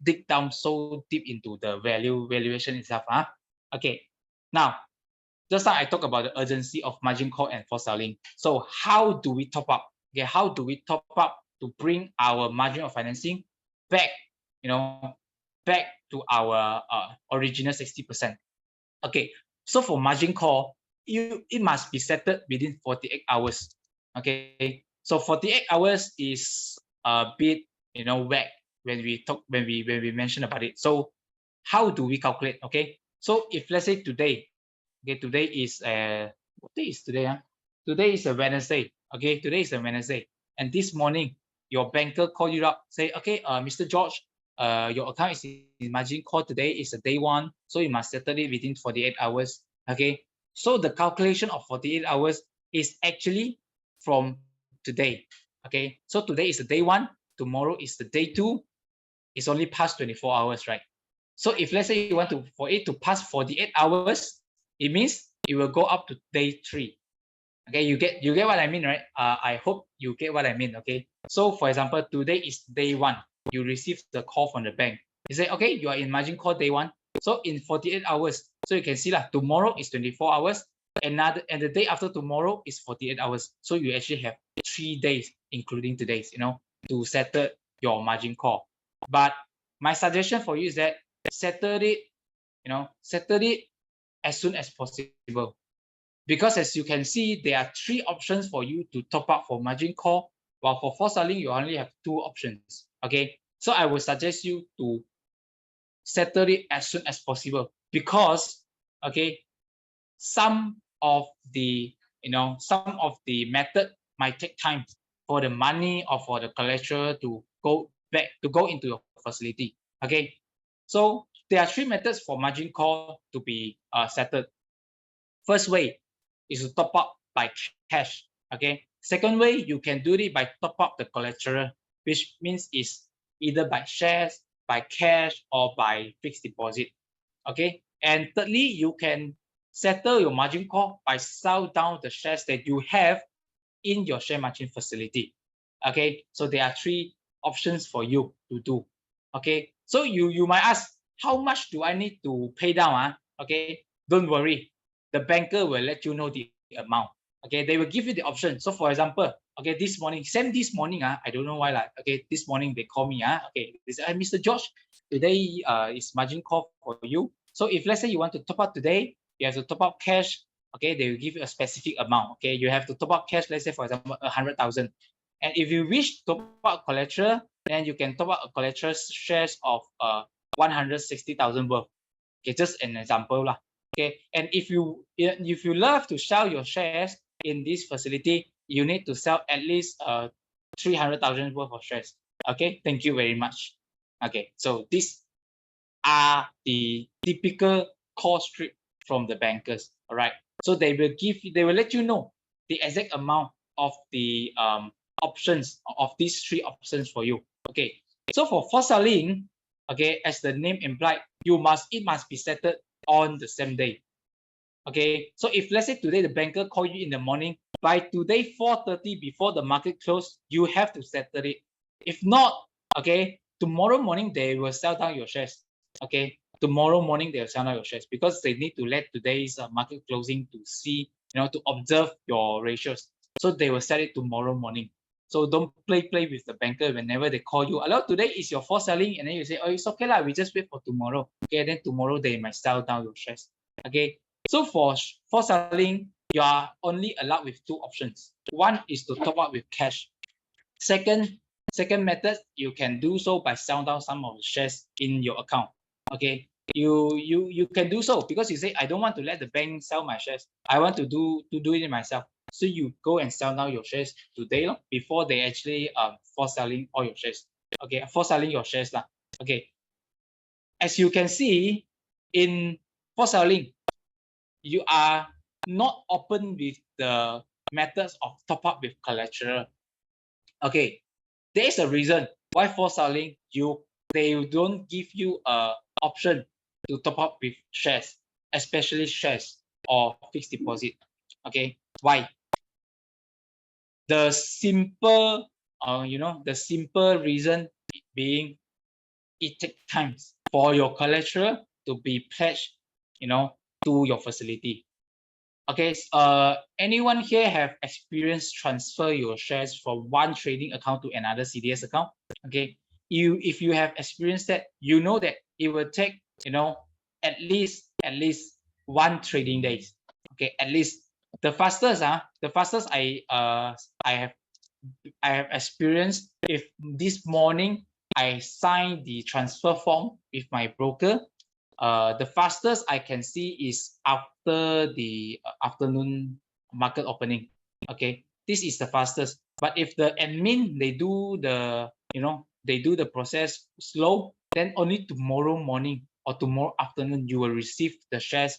dig down so deep into the valuation itself. Okay, now just now I talked about the urgency of margin call and forced selling. So how do we top up? Okay, how do we top up to bring our margin of financing back, back to our original 60%? Okay, so for margin call, it must be settled within 48 hours. Okay, so 48 hours is a bit whack when we mention about it. So how do we calculate? Okay, so if let's say today, okay, today is what day is today? Today is a Wednesday. Okay, today is a Wednesday, and this morning your banker call you up, say, okay, Mr. George, your account is in margin call today. Is a day one, so you must settle it within 48 hours. Okay, so the calculation of 48 hours is actually from today. Okay, so today is the day one, tomorrow is the day two. It's only past 24 hours, right? So if let's say you want for it to pass 48 hours, it means it will go up to day three. Okay, you get what I mean, right? I hope you get what I mean. Okay, so for example, today is day one. You receive the call from the bank. You say, okay, you are in margin call day one. So in 48 hours, so you can see lah, tomorrow is 24 hours, and the day after tomorrow is 48 hours. So you actually have 3 days, including today's, to settle your margin call. But my suggestion for you is that settle it as soon as possible. Because as you can see, there are 3 options for you to top up for margin call, while for forced selling, you only have 2 options. Okay, so I would suggest you to settle it as soon as possible, because okay, some of the method might take time for the money or for the collateral to go into your facility. Okay, so there are 3 methods for margin call to be settled. First way is to top up by cash. Okay, second way, you can do it by top up the collateral, which means is either by shares, by cash, or by fixed deposit. Okay, and thirdly, you can settle your margin call by sell down the shares that you have in your share margin facility. Okay, so there are 3 options for you to do. Okay, so you might ask, how much do I need to pay down? Okay, don't worry, the banker will let you know the amount. Okay, they will give you the option. So for example, okay, this morning, I don't know why, okay, this morning they call me, okay, they say, Mr. George, today is margin call for you. So if let's say you want to top up today, you have to top up cash. Okay, they will give you a specific amount. Okay, you have to top up cash, let's say for example 100,000. And if you wish to top up collateral, then you can top up a collateral shares of 160,000 worth. Okay, just an example lah. Okay, and if you love to sell your shares in this facility, you need to sell at least 300,000 worth of shares. Okay, thank you very much. Okay, so this are the typical call script from the bankers. All right. So they will let you know the exact amount of the options of these 3 options for you. Okay. So for forced selling, okay, as the name implied, it must be settled on the same day. Okay. So if let's say today the banker call you in the morning, by today 4:30 before the market close, you have to settle it. If not, okay, tomorrow morning they will sell down your shares. Okay, tomorrow morning they'll sell down your shares because they need to let today's market closing to see, to observe your ratios. So they will sell it tomorrow morning. So don't play with the banker whenever they call you. Hello, today is your forced selling, and then you say, oh, it's okay lah, we just wait for tomorrow. Okay, then tomorrow they might sell down your shares. Okay, so for selling, you are only allowed with 2 options. One is to top up with cash. Second method, you can do so by selling down some of the shares in your account. Okay, you can do so because you say, I don't want to let the bank sell my shares. I want to do it myself. So you go and sell down your shares today before they actually force selling all your shares. Okay, force selling your shares lah. Okay, as you can see in force selling, you are not open with the methods of top up with collateral. Okay, there is a reason why forced selling they don't give you a option to top up with shares, especially shares or fixed deposit. Okay, why? The simple reason being, it takes time for your collateral to be pledged, to your facility. Okay, anyone here have experience transfer your shares from one trading account to another CDS account? Okay, if you have experienced that, you know that it will take, at least 1 trading days. Okay, at least the fastest I have experienced, if this morning I signed the transfer form with my broker, the fastest I can see is after the afternoon market opening. Okay, this is the fastest. But if the admin they do the process slow, then only tomorrow morning or tomorrow afternoon you will receive the shares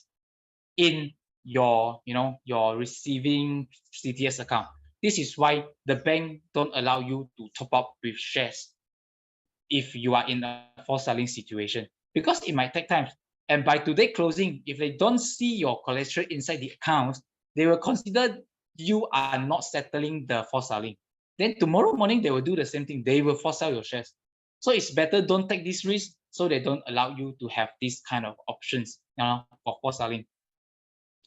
in your your receiving CTS account. This is why the bank don't allow you to top up with shares if you are in a forced selling situation, because it might take time. And by today closing, if they don't see your collateral inside the accounts, they will consider you are not settling the forced selling. Then tomorrow morning they will do the same thing. They will force sell your shares. So it's better don't take this risk, so they don't allow you to have this kind of options for forced selling.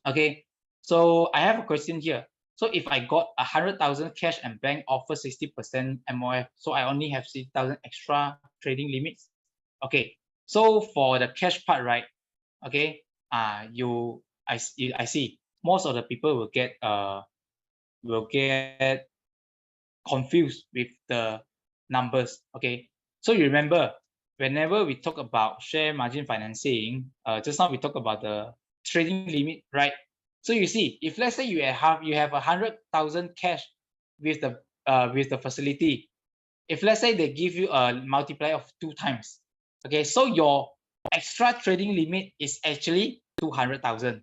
Okay, so I have a question here. So if I got 100,000 cash and bank offers 60% MOF, so I only have 60,000 extra trading limits. Okay, so for the cash part, right? Okay, I see most of the people will get confused with the numbers. Okay, so you remember whenever we talk about share margin financing, just now we talk about the trading limit, right? So you see, if let's say you have 100,000 cash with the facility, if let's say they give you a multiplier of 2 times, okay, so your extra trading limit is actually 200,000.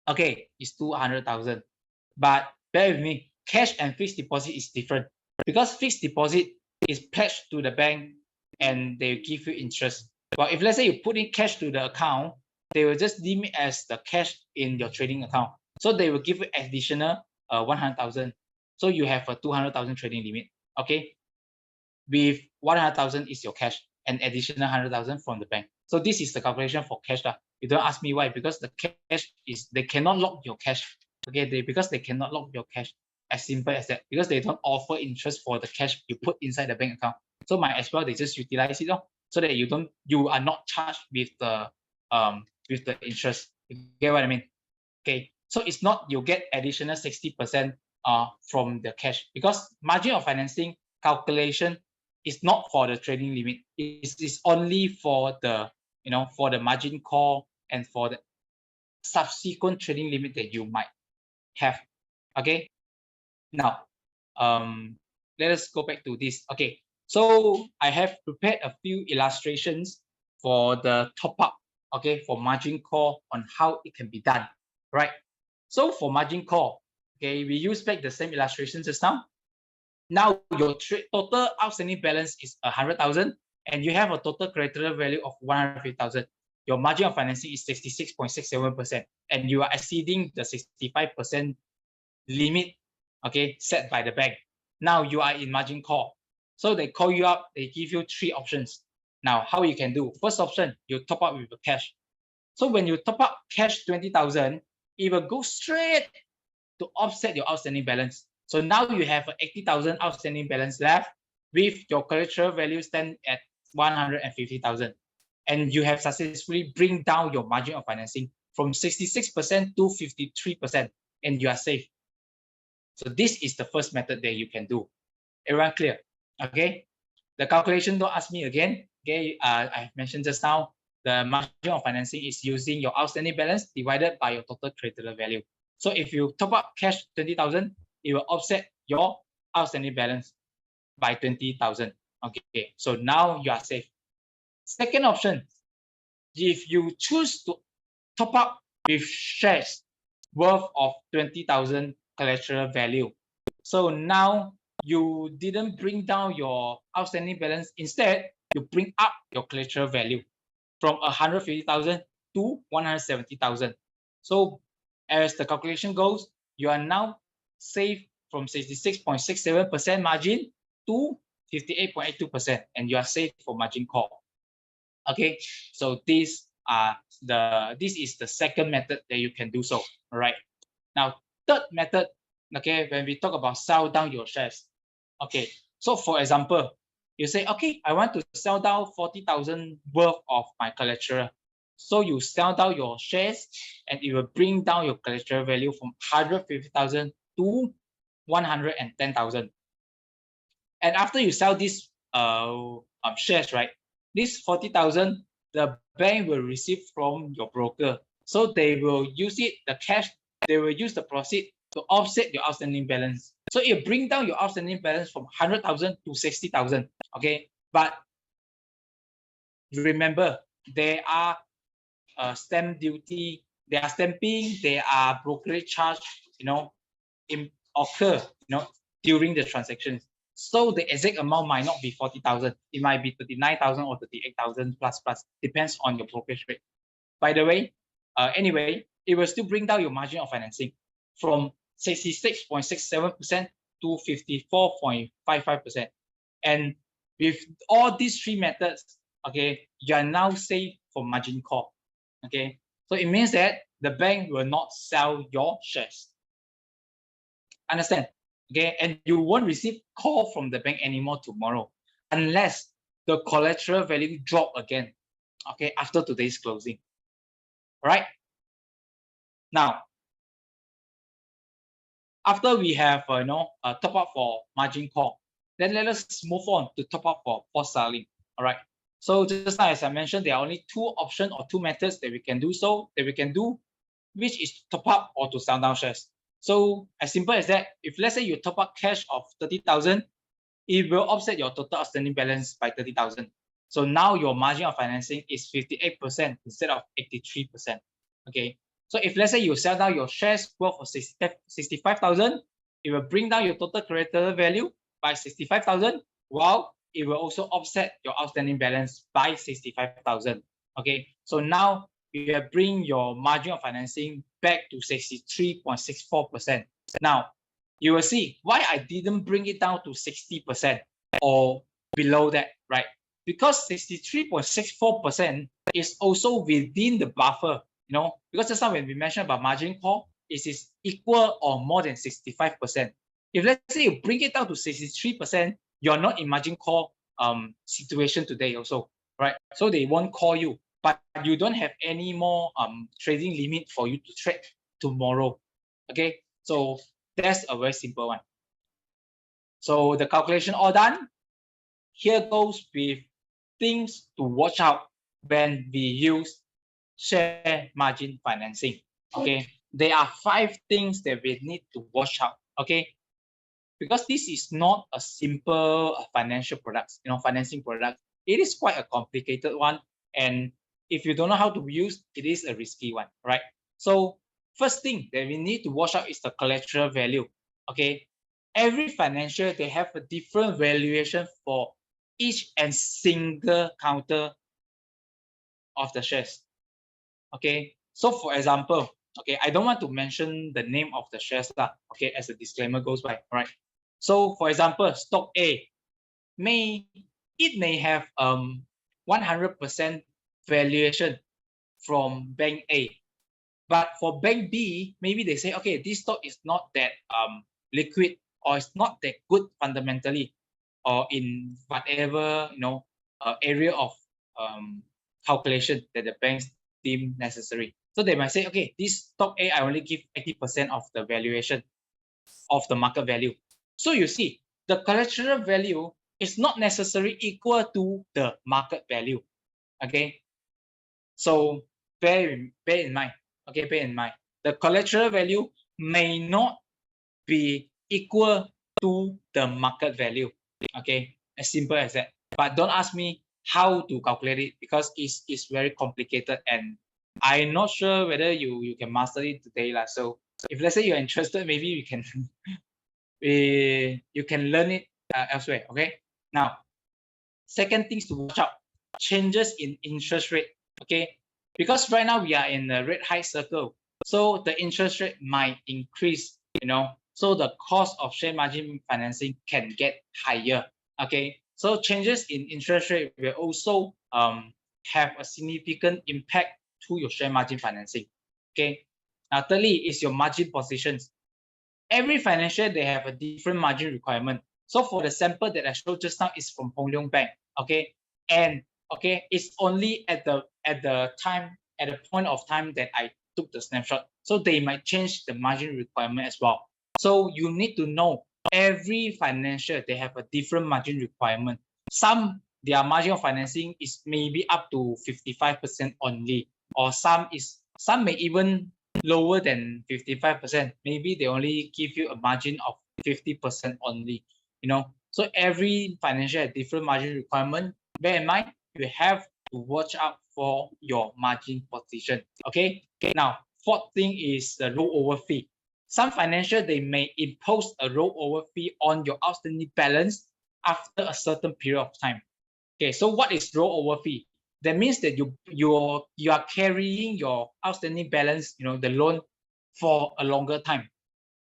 Okay, it's 200,000. But bear with me, cash and fixed deposit is different, because fixed deposit is pledged to the bank and they give you interest. But if let's say you put in cash to the account, they will just deem it as the cash in your trading account. So they will give you additional 100,000. So you have a 200,000 trading limit. Okay, with 100,000 is your cash and additional 100,000 from the bank. So this is the calculation for cash. You don't ask me why, because the cash is, they cannot lock your cash. Okay, because they cannot lock your cash. As simple as that, because they don't offer interest for the cash you put inside the bank account. So might as well they just utilize it so that you are not charged with the interest. You get what I mean? Okay, so it's not you get additional 60% from the cash, because margin of financing calculation is not for the trading limit. It is only for the for the margin call and for the subsequent trading limit that you might have. Okay, now let us go back to this. Okay, so I have prepared a few illustrations for the top up, okay, for margin call on how it can be done, right? So for margin call, okay, we use back the same illustration just now. Now your total outstanding balance is 100,000 and you have a total collateral value of 150,000. Your margin of financing is 66.67% and you are exceeding the 65% limit, okay, set by the bank. Now you are in margin call. So they call you up, they give you 3 options. Now, how you can do? First option, you top up with the cash. So when you top up cash 20,000, it will go straight to offset your outstanding balance. So now you have 80,000 outstanding balance left with your collateral value stand at 150,000. And you have successfully bring down your margin of financing from 66% to 53%, and you are safe. So this is the first method that you can do. Everyone clear? Okay. The calculation, don't ask me again. Okay. I mentioned just now, the margin of financing is using your outstanding balance divided by your total collateral value. So if you top up cash 20,000, it will offset your outstanding balance by 20,000. Okay. So now you are safe. Second option, if you choose to top up with shares worth of 20,000 collateral value. So now you didn't bring down your outstanding balance. Instead, you bring up your collateral value from 150,000 to 170,000. So as the calculation goes, you are now safe from 66.67% margin to 58.82%, and you are safe for margin call. Okay, so this is the second method that you can do so. All right. Now, third method, okay, when we talk about sell down your shares. Okay, so for example, you say, okay, I want to sell down 40,000 worth of my collateral. So you sell down your shares and it will bring down your collateral value from 150,000 to 110,000. And after you sell these shares, right, this 40,000, the bank will receive from your broker. So they will use it, the cash, they will use the proceed to offset your outstanding balance. So it bring down your outstanding balance from 100,000 to 60,000. Okay, but remember, there are stamp duty, there are stamping, there are brokerage charge, occur, during the transactions. So the exact amount might not be 40,000. It might be 39,000 or 38,000 plus, depends on your brokerage rate. By the way, anyway, it will still bring down your margin of financing from 66.67% to 54.55%. And with all these 3 methods, okay, you are now safe for margin call. Okay, so it means that the bank will not sell your shares. Understand? Okay, and you won't receive call from the bank anymore tomorrow unless the collateral value drop again, okay, after today's closing. All right. Now, after we have top up for margin call, then let us move on to top up for forced selling. All right. So just now, as I mentioned, there are only 2 options or 2 methods that we can do which is top up or to sell down shares. So as simple as that, if let's say you top up cash of 30,000, it will offset your total outstanding balance by 30,000. So now your margin of financing is 58% instead of 83%. Okay. So if let's say you sell down your shares worth of 65,000, it will bring down your total collateral value by 65,000, while it will also offset your outstanding balance by 65,000. Okay. So now you have bring your margin of financing back to 63.64%. Now, you will see why I didn't bring it down to 60% or below that, right? Because 63.64% is also within the buffer, because just now when we mentioned about margin call, it is equal or more than 65%. If let's say you bring it down to 63%, you're not in margin call situation today also, right? So they won't call you, but you don't have any more trading limit for you to trade tomorrow. Okay, so that's a very simple one. So the calculation all done. Here goes with things to watch out when we use share margin financing. Okay, there are 5 things that we need to watch out. Okay, because this is not a simple financial product, financing product. It is quite a complicated one. And if you don't know how to use, it is a risky one, right? So first thing that we need to watch out is the collateral value. Okay, every financial, they have a different valuation for each and single counter of the shares. Okay, so for example, okay, I don't want to mention the name of the shares lah, okay, as the disclaimer goes by, right? So for example, stock A may have 100% valuation from bank A, but for bank B, maybe they say, okay, this stock is not that liquid, or it's not that good fundamentally, or in whatever area of calculation that the banks deem necessary. So they might say, okay, this stock A, I only give 80% of the valuation of the market value. So you see, the collateral value is not necessarily equal to the market value. Okay, so bear in mind. Okay, bear in mind, the collateral value may not be equal to the market value. Okay, as simple as that. But don't ask me how to calculate it, because it's very complicated, and I'm not sure whether you can master it today lah. So if let's say you're interested, maybe you can you can learn it elsewhere. Okay, now second things to watch out, changes in interest rate. Okay, because right now we are in the rate hike circle, so the interest rate might increase, so the cost of share margin financing can get higher. Okay, so changes in interest rate will also have a significant impact to your share margin financing. Okay, now thirdly is your margin positions. Every financial, they have a different margin requirement. So for the sample that I showed just now is from Hong Leong Bank. Okay, and okay, it's only at the point of time that I took the snapshot. So they might change the margin requirement as well. So you need to know every financial, they have a different margin requirement. Some, their margin of financing is maybe up to 55% only, or some may even lower than 55%. Maybe they only give you a margin of 50% only. So every financial has different margin requirement. Bear in mind, you have to watch out for your margin position. Okay. Now, fourth thing is the rollover fee. Some financial, they may impose a rollover fee on your outstanding balance after a certain period of time. Okay, so what is rollover fee? That means that you are carrying your outstanding balance, the loan, for a longer time.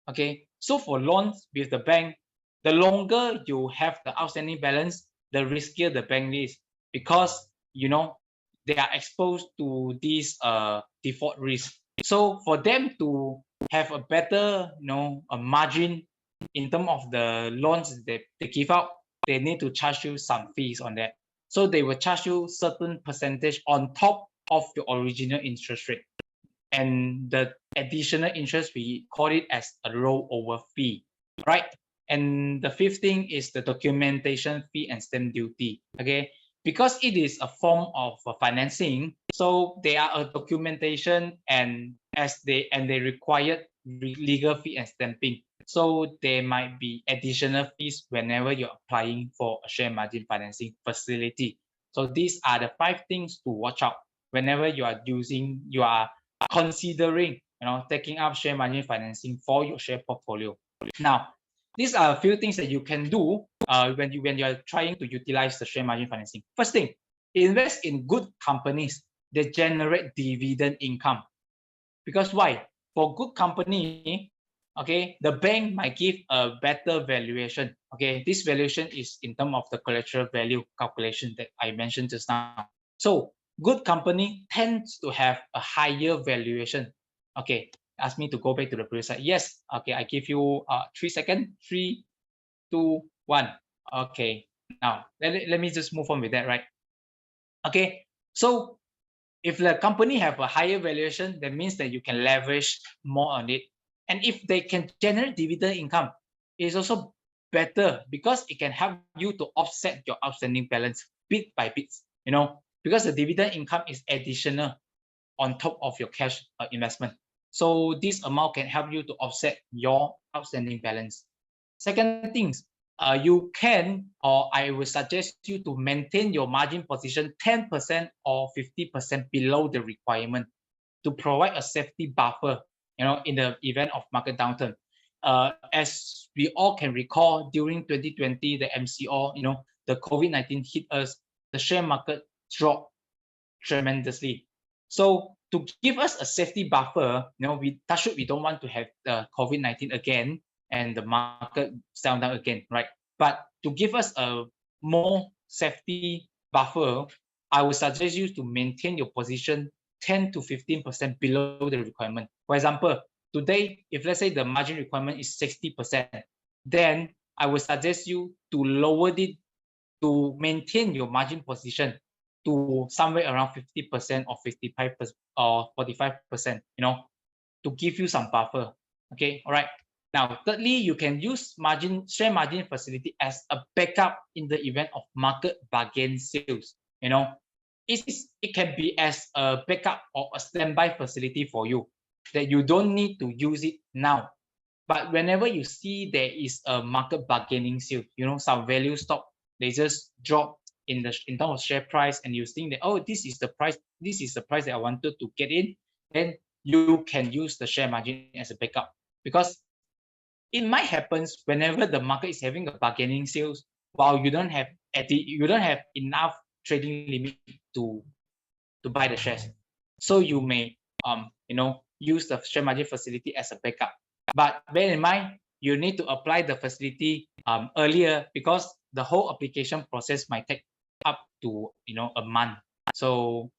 Okay, so for loans with the bank, the longer you have the outstanding balance, the riskier the bank is, because they are exposed to this default risk. So for them to have a better a margin in terms of the loans that they give out, they need to charge you some fees on that. So they will charge you certain percentage on top of your original interest rate, and the additional interest, we call it as a rollover fee, right? And the fifth thing is the documentation fee and stamp duty. Okay, because it is a form of financing, so they are a documentation, and they require legal fee and stamping. So there might be additional fees whenever you're applying for a share margin financing facility. So these are the 5 things to watch out whenever you are considering taking up share margin financing for your share portfolio. Now, these are a few things that you can do when you are trying to utilize the share margin financing. First thing, invest in good companies that generate dividend income. Because why? For good company, okay, the bank might give a better valuation. Okay, this valuation is in terms of the collateral value calculation that I mentioned just now. So good company tends to have a higher valuation. Okay, ask me to go back to the previous slide. Yes, okay, I give you 3 seconds. 3, 2, 1. Okay, now let me just move on with that, right? Okay, so if the company have a higher valuation, that means that you can leverage more on it. And if they can generate dividend income, it's also better, because it can help you to offset your outstanding balance bit by bit, because the dividend income is additional on top of your cash investment. So this amount can help you to offset your outstanding balance. Second things, you can, or I will suggest you to maintain your margin position 10% or 50% below the requirement to provide a safety buffer, in the event of market downturn. As we all can recall, during 2020, the MCO, the COVID-19 hit us, the share market dropped tremendously. So to give us a safety buffer, we don't want to have the COVID-19 again and the market down again, right? But to give us a more safety buffer, I would suggest you to maintain your position 10 to 15% below the requirement. For example, today, if let's say the margin requirement is 60%, then I would suggest you to lower it to maintain your margin position to somewhere around 50% or 55% or 45%, to give you some buffer. Okay, all right. Now, thirdly, you can use share margin facility as a backup in the event of market bargain sales. It can be as a backup or a standby facility for you that you don't need to use it now. But whenever you see there is a market bargaining sale, some value stock, they just drop in terms of share price, and you think that, oh, this is the price that I wanted to get in, then you can use the share margin as a backup, because it might happen whenever the market is having a bargaining sales while you don't have enough trading limit to buy the shares. So you may use the share margin facility as a backup. But bear in mind, you need to apply the facility earlier, because the whole application process might take up to a month. So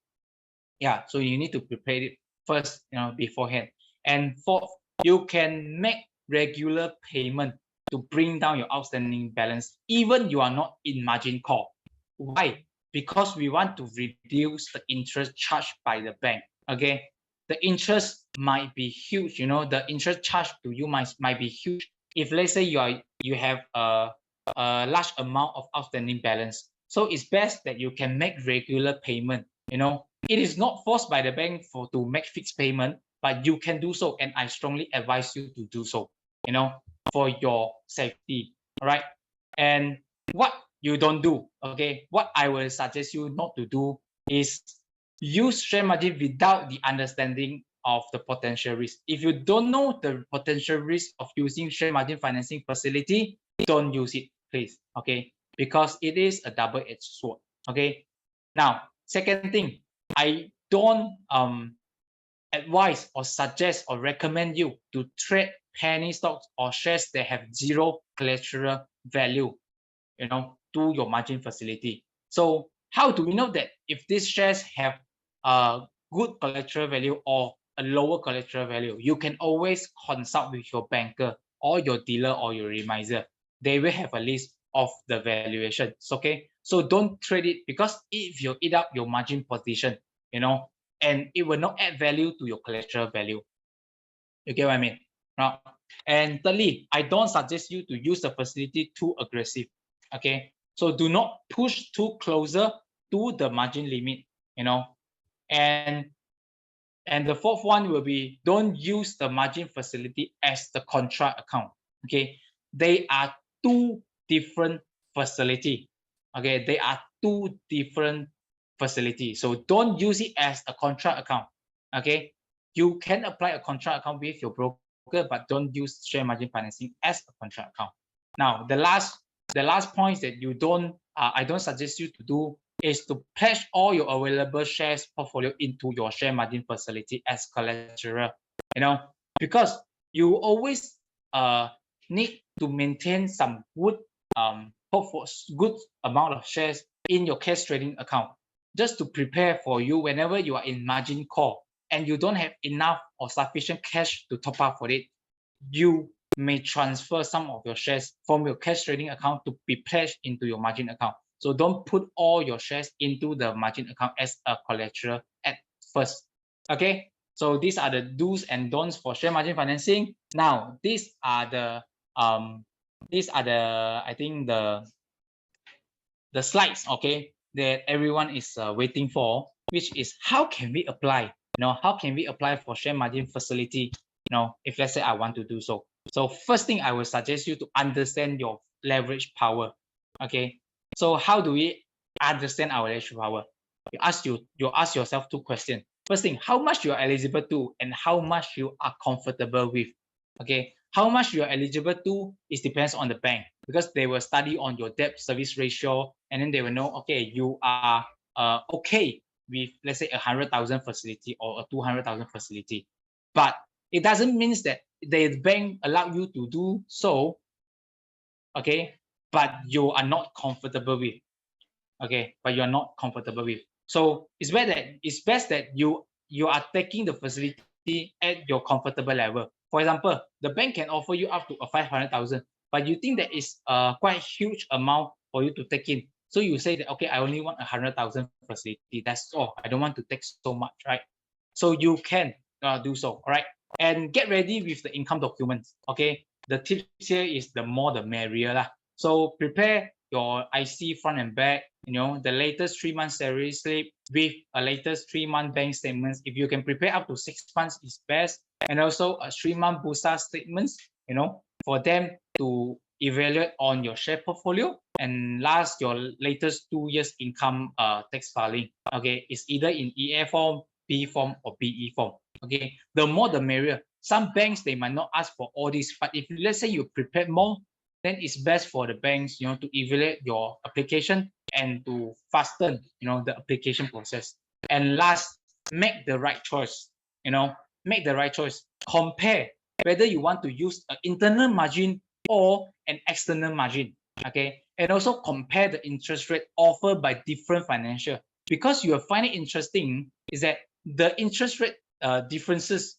yeah, so you need to prepare it first, beforehand. And fourth, you can make regular payment to bring down your outstanding balance, even you are not in margin call. Why? Because we want to reduce the interest charged by the bank. Okay, the interest might be huge. The interest charged to you might be huge if, let's say, you have a large amount of outstanding balance. So it's best that you can make regular payment. It is not forced by the bank to make fixed payment, but you can do so, and I strongly advise you to do so, for your safety. All right. And what you don't do, okay, what I will suggest you not to do is use share margin without the understanding of the potential risk. If you don't know the potential risk of using share margin financing facility, don't use it, please. Okay, because it is a double-edged sword. Okay. Now, second thing, I don't advise or suggest or recommend you to trade penny stocks or shares that have zero collateral value, to your margin facility. So how do we know that if these shares have a good collateral value or a lower collateral value? You can always consult with your banker or your dealer or your remiser. They will have a list of the valuations. Okay, so don't trade it, because if you eat up your margin position, and it will not add value to your collateral value. You get what I mean? Now, and thirdly, I don't suggest you to use the facility too aggressive. Okay, so do not push too closer to the margin limit. And the fourth one will be, don't use the margin facility as the contract account. Okay, they are two different facility. Okay, they are two different facilities. So don't use it as a contract account. Okay, you can apply a contract account with your broker, but don't use share margin financing as a contract account. Now, the last point that I don't suggest you to do is to pledge all your available shares portfolio into your share margin facility as collateral. Because you always need to maintain some good amount of shares in your cash trading account, just to prepare for you whenever you are in margin call and you don't have enough or sufficient cash to top up for it. You may transfer some of your shares from your cash trading account to be pledged into your margin account. So don't put all your shares into the margin account as a collateral at first. Okay, so these are the do's and don'ts for share margin financing. Now, these are the I think the slides, okay, that everyone is waiting for, which is how can we apply? How can we apply for share margin facility? If let's say I want to do so. So first thing, I will suggest you to understand your leverage power. Okay, so how do we understand our leverage power? You ask yourself two questions. First thing, how much you are eligible to and how much you are comfortable with. Okay, how much you are eligible to is depends on the bank, because they will study on your debt service ratio, and then they will know, okay, you are okay with, let's say, 100,000 facility or a 200,000 facility. But it doesn't mean that the bank allow you to do so, okay, but you are not comfortable with. Okay, but you're not comfortable with. So it's best that you are taking the facility at your comfortable level. For example, the bank can offer you up to a 500,000, but you think that is a quite huge amount for you to take in. So you say that, okay, I only want 100,000 facility. That's all. I don't want to take so much, right? So you can do so, all right? And get ready with the income documents, okay? The tips here is the more the merrier lah. So prepare your IC front and back, the latest 3-month salary slip with a latest 3-month bank statements. If you can prepare up to 6 months is best. And also a 3-month Bursa statements, for them to evaluate on your share portfolio. And last, your latest 2 years income tax filing. Okay, it's either in EA form, B form, or BE form. Okay, the more the merrier. Some banks, they might not ask for all this, but if let's say you prepare more, then it's best for the banks, to evaluate your application and to fasten, the application process. And last, make the right choice. Make the right choice. Compare whether you want to use an internal margin or an external margin. Okay, and also compare the interest rate offered by different financial. Because you will find it interesting is that the interest rate differences,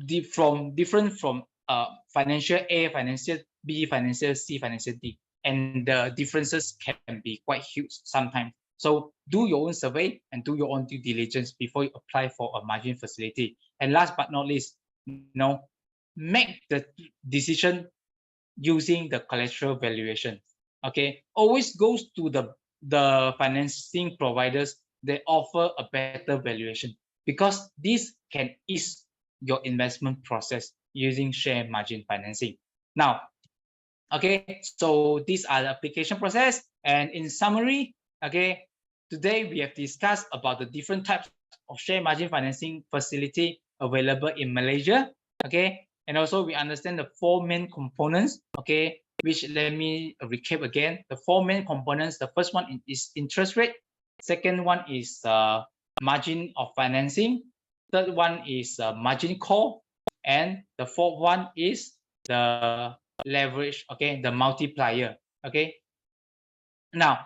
different from financial A, financial B, financial C, financial D, and the differences can be quite huge sometimes. So do your own survey and do your own due diligence before you apply for a margin facility. And last but not least, make the decision using the collateral valuation. Okay, always goes to the financing providers that offer a better valuation, because this can ease your investment process using share margin financing. Now, okay, so these are the application process. And in summary, okay, today we have discussed about the different types of share margin financing facility available in Malaysia. Okay, and also we understand the 4 main components. Okay, which let me recap again. The 4 main components. The first one is interest rate. Second one is margin of financing. Third one is margin call. And the fourth one is the leverage, okay, the multiplier. Okay, now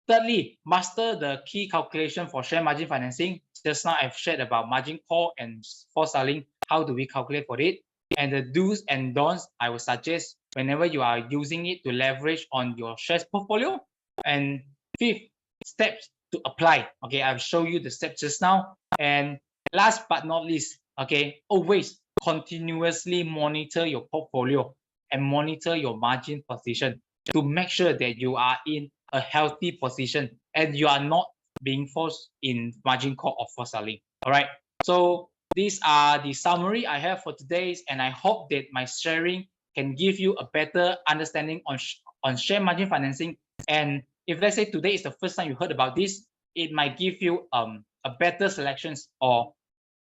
thirdly, master the key calculation for share margin financing. Just now I've shared about margin call and forced selling. How do we calculate for it? And the do's and don'ts, I would suggest whenever you are using it to leverage on your shares portfolio. And fifth, steps to apply. Okay, I've shown you the steps just now. And last but not least, okay, always continuously monitor your portfolio and monitor your margin position to make sure that you are in a healthy position and you are not being forced in margin call or forced selling. All right, so these are the summary I have for today's, and I hope that my sharing can give you a better understanding on share margin financing. And if let's say today is the first time you heard about this, it might give you a better selections or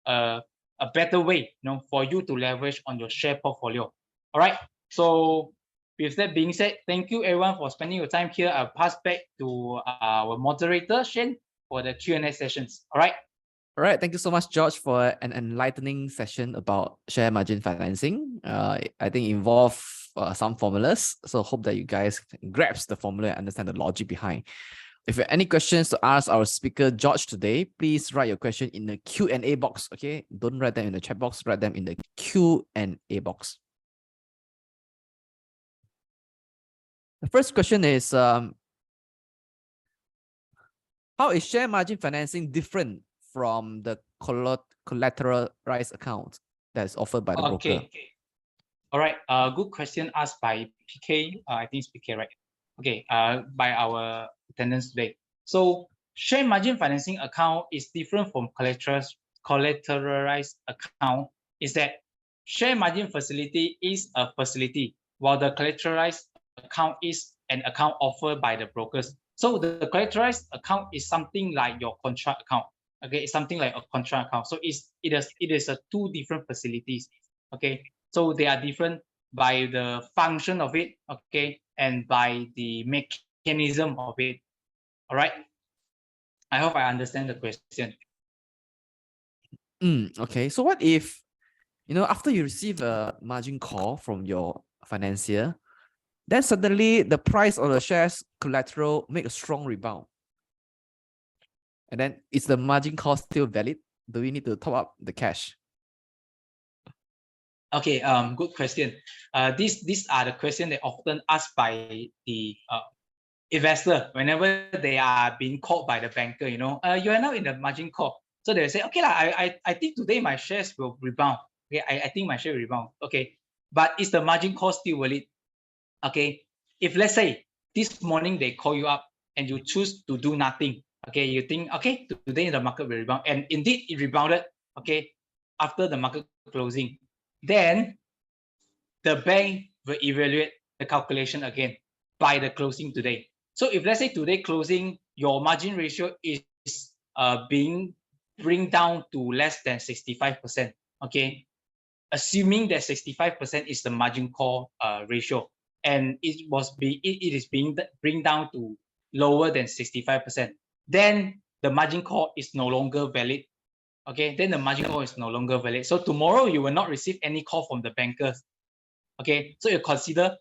a better way, for you to leverage on your share portfolio. All right, so with that being said, thank you everyone for spending your time here. I'll pass back to our moderator, Shane, for the Q&A sessions. All right. All right, thank you so much, George, for an enlightening session about share margin financing. I think involve some formulas, so hope that you guys grasp the formula and understand the logic behind. If you have any questions to ask our speaker, George, today, please write your question in the Q&A box, okay? Don't write them in the chat box, write them in the Q&A box. The first question is, how is share margin financing different from the collateralized account that's offered by the broker? All right, good question asked by PK. I think it's PK, right? Okay, by our attendance today. So share margin financing account is different from collateralized account. Is that share margin facility is a facility, while the collateralized account is an account offered by the brokers. So the collateralized account is something like your contract account. Okay, it's something like a contract account. So it is a two different facilities. Okay, so they are different by the function of it. Okay, and by the mechanism of it. All right. I hope I understand the question. Okay, so what if, after you receive a margin call from your financier, then suddenly the price of the shares collateral make a strong rebound? And then is the margin call still valid? Do we need to top up the cash? Okay, good question. These are the questions that often asked by the investor whenever they are being called by the banker. You are now in the margin call. So they say, okay, I think today my shares will rebound. Okay, I think my share will rebound. Okay, but is the margin call still valid? Okay, if let's say this morning they call you up and you choose to do nothing. Okay, you think, okay, today the market will rebound, and indeed it rebounded. Okay, after the market closing, then the bank will evaluate the calculation again by the closing today. So if let's say today closing, your margin ratio is being bring down to less than 65%. Okay, assuming that 65% is the margin call ratio, and it is being bring down to lower than 65%, then the margin call is no longer valid. Okay, then the margin call is no longer valid. So tomorrow you will not receive any call from the bankers. Okay, so you consider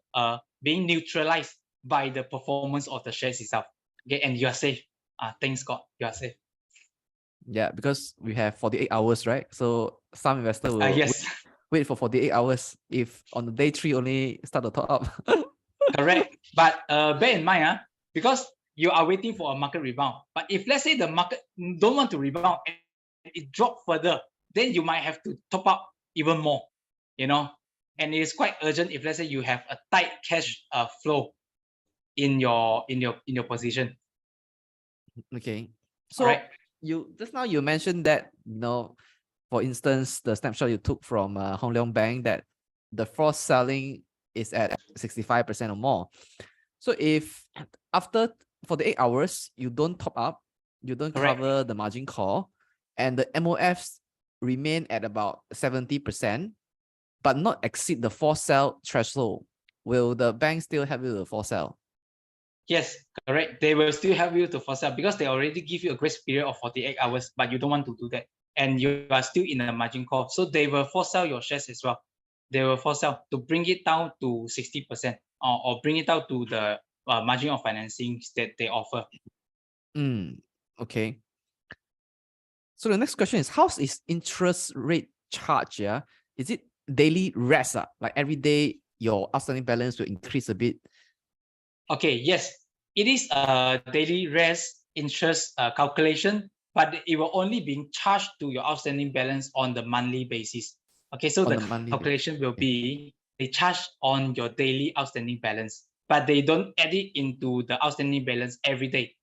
being neutralized by the performance of the shares itself. Okay, and you are safe. Thanks God, you are safe. Yeah, because we have 48 hours, right? So some investor will yes. wait for 48 hours if on the day 3 only start to top up. Correct. But bear in mind, because you are waiting for a market rebound. But if let's say the market don't want to rebound and it drop further, then you might have to top up even more, and it is quite urgent if let's say you have a tight cash flow in your position. Okay, so just now you mentioned that for instance the snapshot you took from Hong Leong Bank, that the forced selling is at 65% or more. So if after 48 hours you don't top up, you don't cover the margin call, and the MOFs remain at about 70%, but not exceed the forced sell threshold, will the bank still have you to force sell? Yes, correct. They will still help you to force sell because they already give you a grace period of 48 hours, but you don't want to do that, and you are still in a margin call. So they will force sell your shares as well. They will force sell to bring it down to 60% or bring it down to the margin of financing that they offer. Okay. So the next question is, how is interest rate charged? Yeah, is it daily rest? Like every day your outstanding balance will increase a bit? Okay, yes, it is a daily rest interest calculation, but it will only be charged to your outstanding balance on the monthly basis. Okay, so the calculation will be they charge on your daily outstanding balance, but they don't add it into the outstanding balance every day.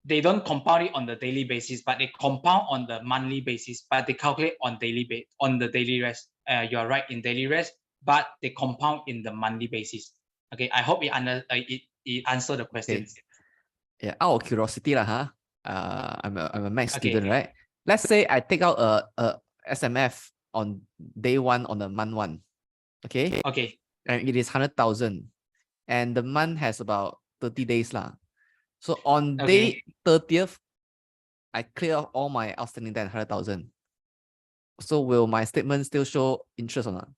They don't compound it on the daily basis, but they compound on the monthly basis, but they calculate on the daily rest. You are right in daily rest, but they compound in the monthly basis. Okay, I hope it answered the questions. Okay. Yeah, out of curiosity, I'm a math student, right? Let's say I take out a SMF on day 1 on the month 1. Okay. Okay. And it is 100,000, and the month has about 30 days lah. So on day 30th, I clear off all my outstanding debt, 100,000. So will my statement still show interest or not?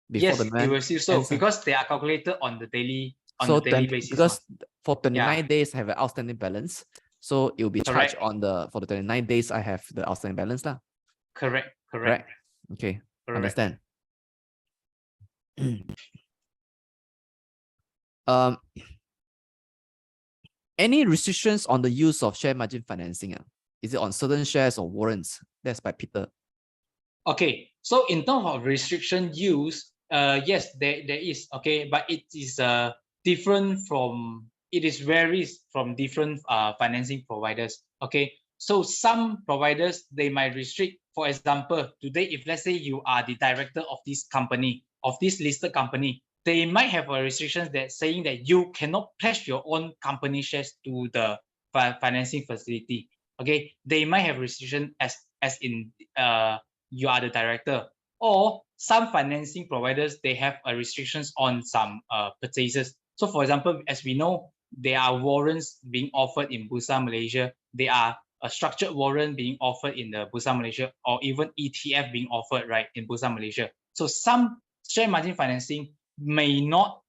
Yes, it will still show because they are calculated on the daily basis. Because for 29 days I have an outstanding balance, so it will be charged for the 29 days I have the outstanding balance lah. Correct. Okay, understand. Any restrictions on the use of share margin financing? Is it on certain shares or warrants? That's by Peter. Okay, so in terms of restriction use, yes, there is. Okay, but it is varies from different financing providers. Okay, so some providers, they might restrict. For example, today, if let's say you are the director of this company, of this listed company, they might have a restrictions that saying that you cannot pledge your own company shares to the financing facility. Okay, they might have restriction as in you are the director, or some financing providers, they have restrictions on some purchases. So for example, as we know, there are warrants being offered in Bursa Malaysia. There are a structured warrant being offered in the Bursa Malaysia, or even ETF being offered right in Bursa Malaysia. So some share margin financing may not,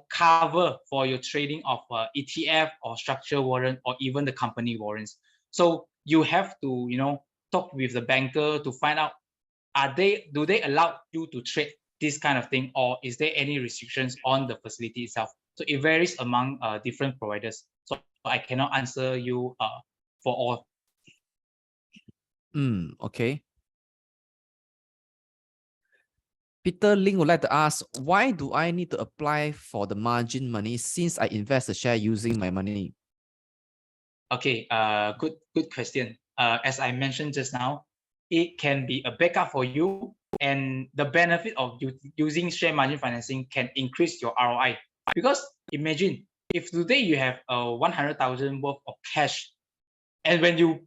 cover for your trading of ETF or structured warrant or even the company warrants. So you have to, talk with the banker to find out, do they allow you to trade this kind of thing, or is there any restrictions on the facility itself? So it varies among different providers. So I cannot answer you for all. Okay. Peter Ling would like to ask, why do I need to apply for the margin money since I invest the share using my money? Okay, good question. As I mentioned just now, it can be a backup for you, and the benefit of using share margin financing can increase your ROI. Because imagine if today you have 100,000 worth of cash, and when you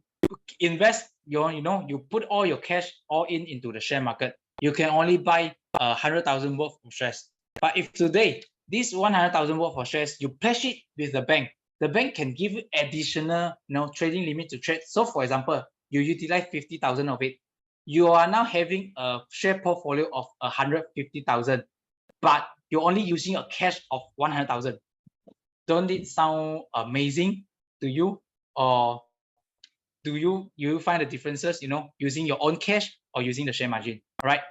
invest you put all your cash all into the share market, you can only buy 100,000 worth of shares. But if today this 100,000 worth of shares, you pledge it with the bank can give you additional trading limit to trade. So for example, you utilize 50,000 of it, you are now having a share portfolio of 150,000, but you're only using a cash of 100,000. Don't it sound amazing to you? Or do you find the differences, using your own cash or using the share margin, right?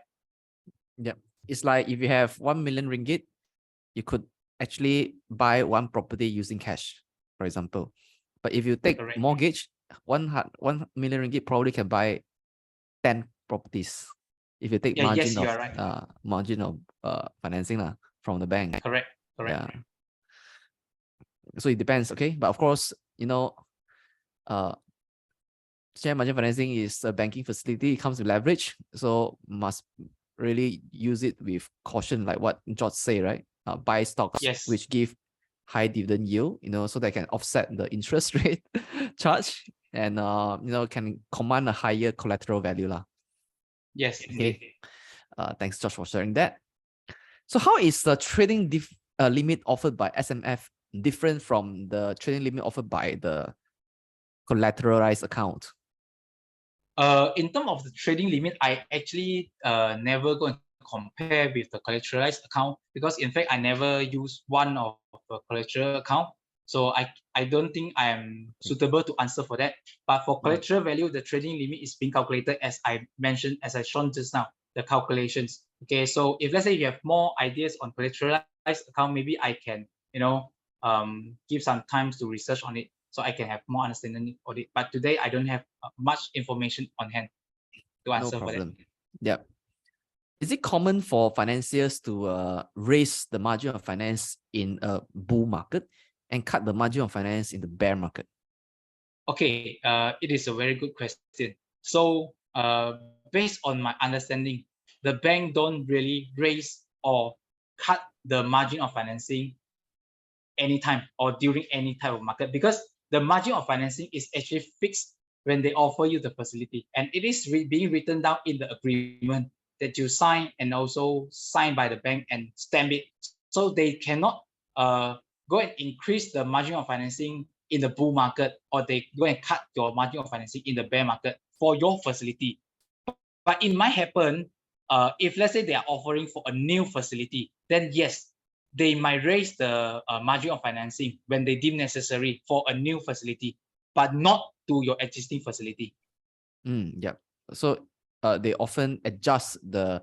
Yeah, it's like if you have 1 million ringgit, you could actually buy one property using cash, for example. But if you take Correct. mortgage, 1 million ringgit probably can buy 10 properties. If you take Yes, you are right. margin of financing from the bank. Correct. Yeah. So it depends, okay? But of course, share margin financing is a banking facility. It comes with leverage, so must really use it with caution, like what George say, right? Buy stocks which give high dividend yield, so they can offset the interest rate charge, and can command a higher collateral value lah. Yes. Okay. Thanks, George, for sharing that. So how is the trading limit offered by SMF different from the trading limit offered by the collateralized account? In terms of the trading limit, I actually never go and compare with the collateralized account, because in fact I never use one of the collateral account. So I don't think I am suitable to answer for that. But for collateral value, the trading limit is being calculated as I mentioned, as I shown just now, the calculations. Okay, so if let's say you have more ideas on collateralized account, maybe I can, give some time to research on it, so I can have more understanding of it. But today I don't have much information on hand to answer for that. Yeah. Is it common for financiers to raise the margin of finance in a bull market and cut the margin of finance in the bear market? Okay, it is a very good question. So based on my understanding, the bank don't really raise or cut the margin of financing anytime or during any type of market, because the margin of financing is actually fixed when they offer you the facility, and it is being written down in the agreement that you sign, and also signed by the bank and stamp it. So they cannot go and increase the margin of financing in the bull market, or they go and cut your margin of financing in the bear market for your facility. But it might happen if let's say they are offering for a new facility, then yes, they might raise the margin of financing when they deem necessary for a new facility, but not to your existing facility. Yeah. So they often adjust the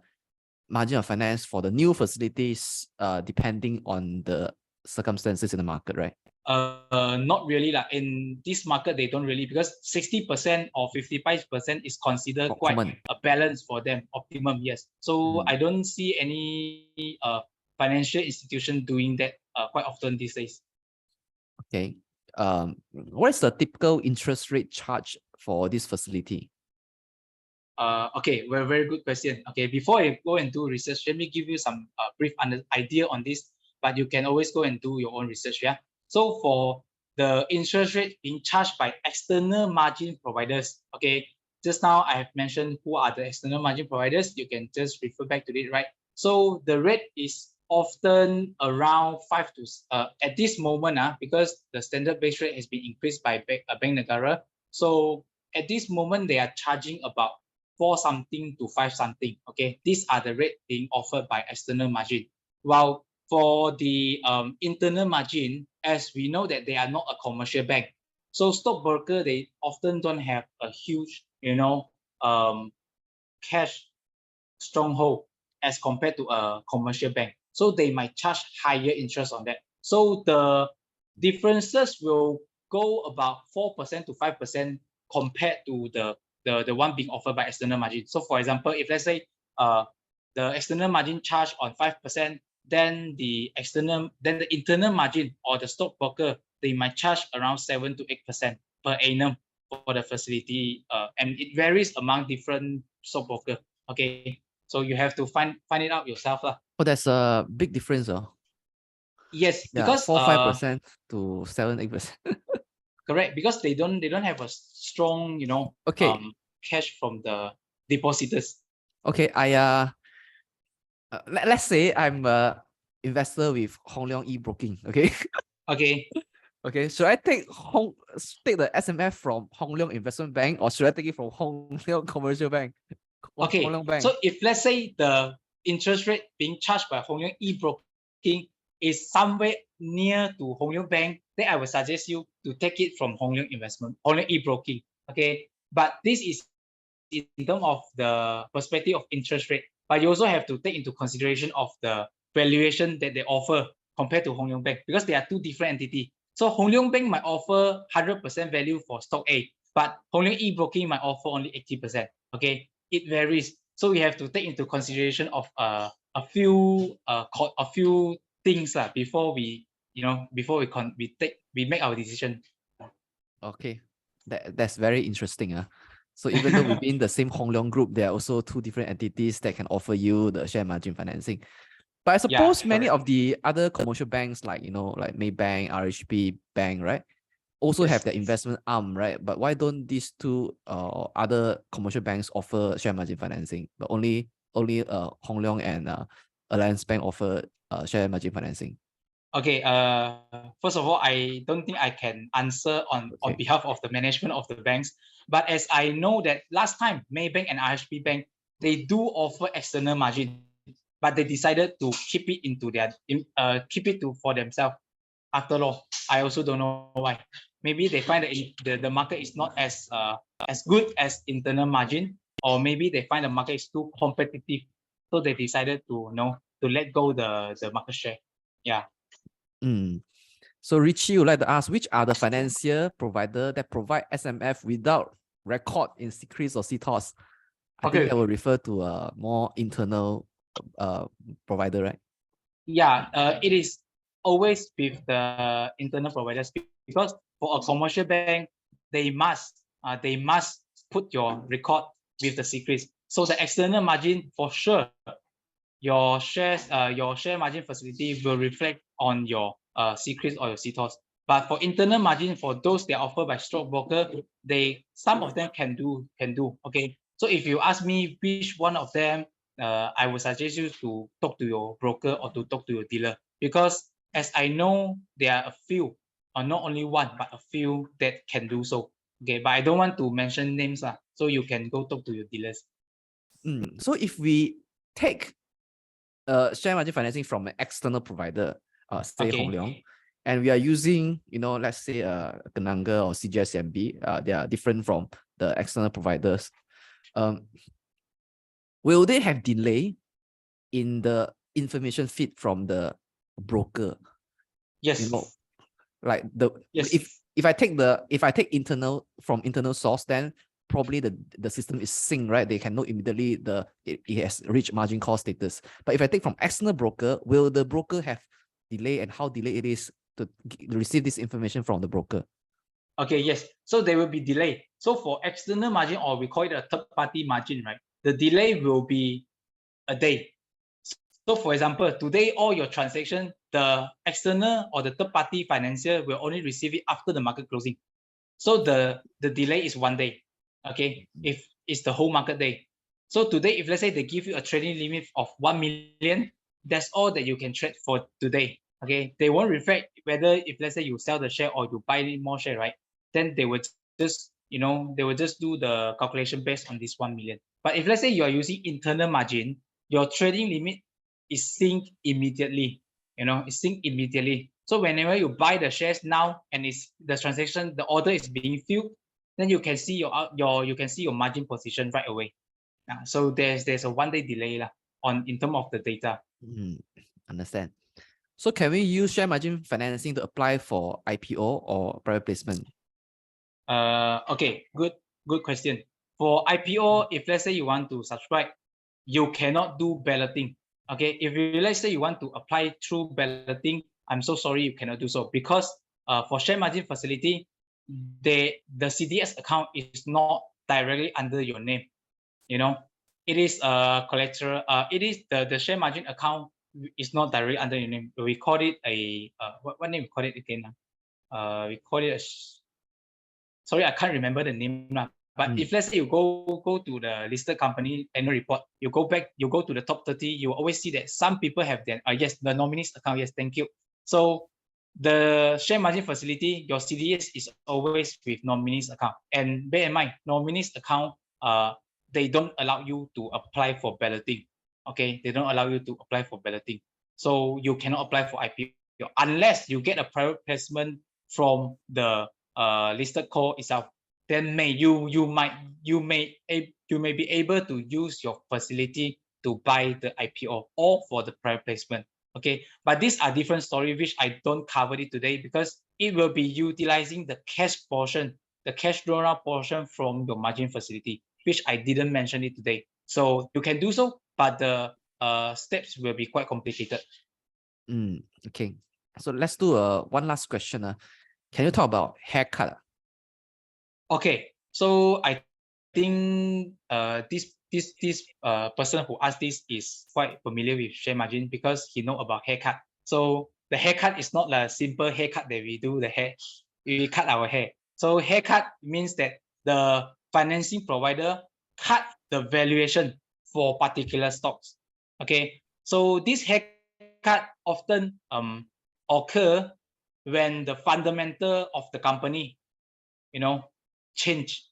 margin of finance for the new facilities depending on the circumstances in the market, right? Not really. In this market, they don't really, because 60% or 55% is considered quite a balance for them, optimum, yes. So I don't see any financial institution doing that quite often these days. Okay. What is the typical interest rate charge for this facility? Okay, well, very good question. Okay, before I go and do research, let me give you some brief idea on this, but you can always go and do your own research. Yeah. So for the interest rate being charged by external margin providers, okay, just now I have mentioned who are the external margin providers. You can just refer back to it, right? So the rate is often around 5 to at this moment, because the standard base rate has been increased by Bank Negara. So at this moment, they are charging about 4 something to 5 something. Okay, these are the rate being offered by external margin. While for the internal margin, as we know that they are not a commercial bank, so stockbroker, they often don't have a huge, cash stronghold as compared to a commercial bank. So they might charge higher interest on that. So the differences will go about 4% to 5% compared to the one being offered by external margin. So for example, if let's say the external margin charge on 5%, then the internal margin or the stockbroker, they might charge around 7 to 8% per annum for the facility, and it varies among different stockbroker. Okay, so you have to find it out yourself lah. Oh, that's a big difference, Yes, yeah, because 4-5% to 7-8%. correct, because they don't have a strong, Okay. cash from the depositors. Okay, let's say I'm a investor with Hong Leong e-broking. Okay. Okay. Okay. Should I take the SMF from Hong Leong Investment Bank, or should I take it from Hong Leong Commercial Bank? Okay. Hong Leong Bank. So if let's say the interest rate being charged by Hong Leong e-broking is somewhere near to Hong Leong Bank, then I would suggest you to take it from Hong Leong e-broking. Okay. But this is in terms of the perspective of interest rate, but you also have to take into consideration of the valuation that they offer compared to Hong Leong Bank, because they are two different entities. So Hong Leong Bank might offer 100% value for stock A, but Hong Leong e-broking might offer only 80%. Okay, it varies. So we have to take into consideration of a few things before we make our decision. Okay, that's very interesting. So even though within the same Hong Leong group, there are also two different entities that can offer you the share margin financing. But I suppose many of the other commercial banks, like like Maybank, RHB Bank, right, also have the investment arm, right? But why don't these two other commercial banks offer share margin financing, but only Hong Leong and Alliance Bank offer share margin financing? Okay, first of all, I don't think I can answer on behalf of the management of the banks. But as I know that last time, Maybank and RHB Bank, they do offer external margin, but they decided to keep it for themselves. After all, I also don't know why. Maybe they find that the market is not as good as internal margin, or maybe they find the market is too competitive, so they decided to let go the market share. Yeah. So Richie would like to ask, which are the financial provider that provide SMF without record in secrets or CTOS? I think that will refer to a more internal provider, right? Yeah, it is always with the internal providers, because for a commercial bank, they must put your record with the secrets. So the external margin, for sure, your share margin facility will reflect on your secrets or your CTOS. But for internal margin, for those that are offered by stockbroker, some of them can do. Okay. So if you ask me which one of them, I would suggest you to talk to your broker or to talk to your dealer, because as I know, there are a few, or not only one, but a few that can do so. Okay, but I don't want to mention names, so you can go talk to your dealers. So if we take share margin financing from an external provider, say Hong Leong, and we are using, let's say Kenanga or CGS-CIMB, they are different from the external providers. Will they have delay in the information feed from the broker? Yes. Like if I take internal from internal source, then probably the system is synced, right? They can know immediately it has reached margin call status. But if I take from external broker, will the broker have delay, and how delayed it is to receive this information from the broker? Okay, yes. So there will be delay. So for external margin, or we call it a third-party margin, right? The delay will be a day. So for example, today, all your transaction, the external or the third-party financier will only receive it after the market closing. So the delay is 1 day, okay? If it's the whole market day. So today, if let's say they give you a trading limit of 1 million, that's all that you can trade for today, okay? They won't reflect whether if let's say you sell the share or you buy more share, right? Then they would just, you know, they will just do the calculation based on this 1 million. But if let's say you are using internal margin, your trading limit is synced immediately, you know, it's synced immediately. So whenever you buy the shares now and it's the transaction, the order is being filled, then you can see your margin position right away. So there's a 1 day delay in terms of the data. Understand. So can we use share margin financing to apply for IPO or private placement? Okay, good question. For IPO, if let's say you want to subscribe, you cannot do balloting. Okay, if you let's say you want to apply through balloting, I'm so sorry, you cannot do so, because for share margin facility, the CDS account is not directly under your name. You know, it is collateral. It is the share margin account is not directly under your name. We call it a what name we call it again? We call it a sorry, I can't remember the name now. But if let's say you go to the listed company annual report, you go to the top 30, you always see that some people have their yes, the nominees account. Yes, thank you. So the share margin facility, your CDS is always with nominees account. And bear in mind, nominees account, they don't allow you to apply for balloting. Okay, they don't allow you to apply for balloting. So you cannot apply for IPO unless you get a private placement from the listed co itself. Then you may be able to use your facility to buy the IPO or for the private placement. Okay, but these are different stories which I don't cover it today, because it will be utilizing the cash portion, the cash drawdown portion from your margin facility, which I didn't mention it today. So you can do so, but the steps will be quite complicated. Okay, so let's do one last question. Can you talk about haircut? Okay, so I think this person who asked this is quite familiar with share margin, because he know about haircut. So the haircut is not a simple haircut that we do the hair, we cut our hair. So haircut means that the financing provider cut the valuation for particular stocks. Okay, so this haircut often occur when the fundamental of the company, you know, change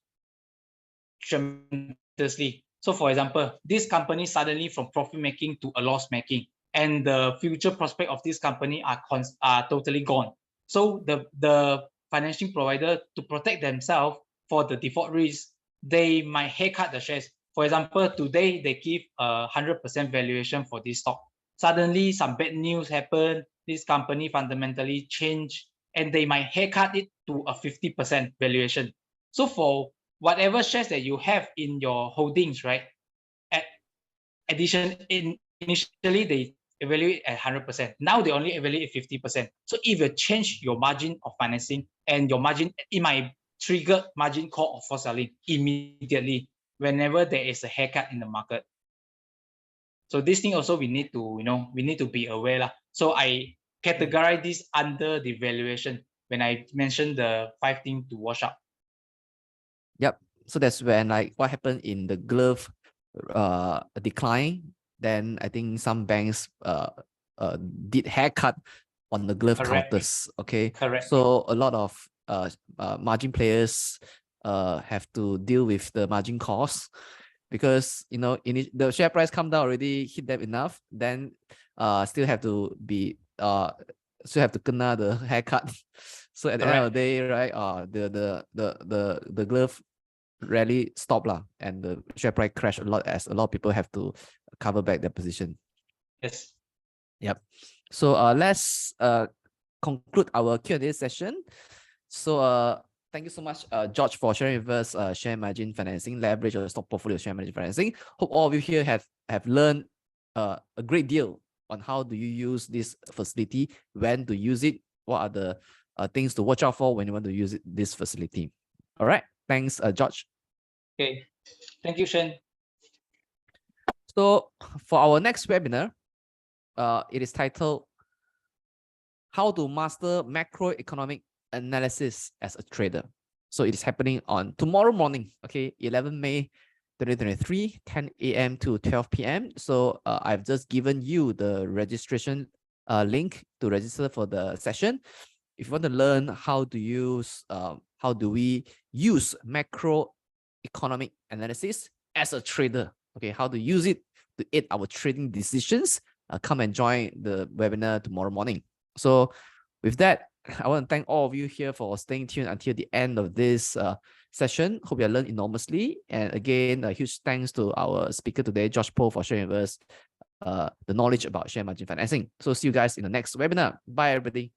tremendously. So for example, this company suddenly from profit making to a loss making, and the future prospect of this company are totally gone. So the financing provider, to protect themselves for the default risk, they might haircut the shares. For example, today they give 100% valuation for this stock. Suddenly some bad news happen, this company fundamentally change, and they might haircut it to a 50% valuation. So for whatever shares that you have in your holdings, right? Initially they evaluate at 100%. Now they only evaluate at 50%. So if you change your margin of financing, and your margin, it might trigger margin call or forced selling immediately whenever there is a haircut in the market. So this thing also we need to be aware. So I categorize this under the valuation when I mentioned the 5 things to watch out. Yep. So that's when, like, what happened in the glove decline. Then I think some banks did haircut on the glove counters. Okay. Correct. So a lot of margin players have to deal with the margin costs, because the share price come down already, hit them enough, then still have to kena the haircut. So at the end of the day, right, the glove rarely stop and the share price crashed a lot, as a lot of people have to cover back their position. Yes. Yep. So let's conclude our Q&A session. So thank you so much, George, for sharing with us share margin financing, leverage or stock portfolio share margin financing. Hope all of you here have learned a great deal on how do you use this facility, when to use it, what are the things to watch out for when you want to use this facility. All right. Thanks, George. Okay, thank you, Shen. So for our next webinar, it is titled How to Master Macroeconomic Analysis as a Trader. So it is happening on tomorrow morning, okay, 11 May 2023, 10 a.m. to 12 p.m. So I've just given you the registration link to register for the session. If you want to learn how do we use macroeconomic analysis as a trader, okay, how to use it to aid our trading decisions, come and join the webinar tomorrow morning. So with that, I want to thank all of you here for staying tuned until the end of this session. Hope you learned enormously. And again, a huge thanks to our speaker today, Josh Poh, for sharing with us the knowledge about share margin financing. So see you guys in the next webinar. Bye, everybody.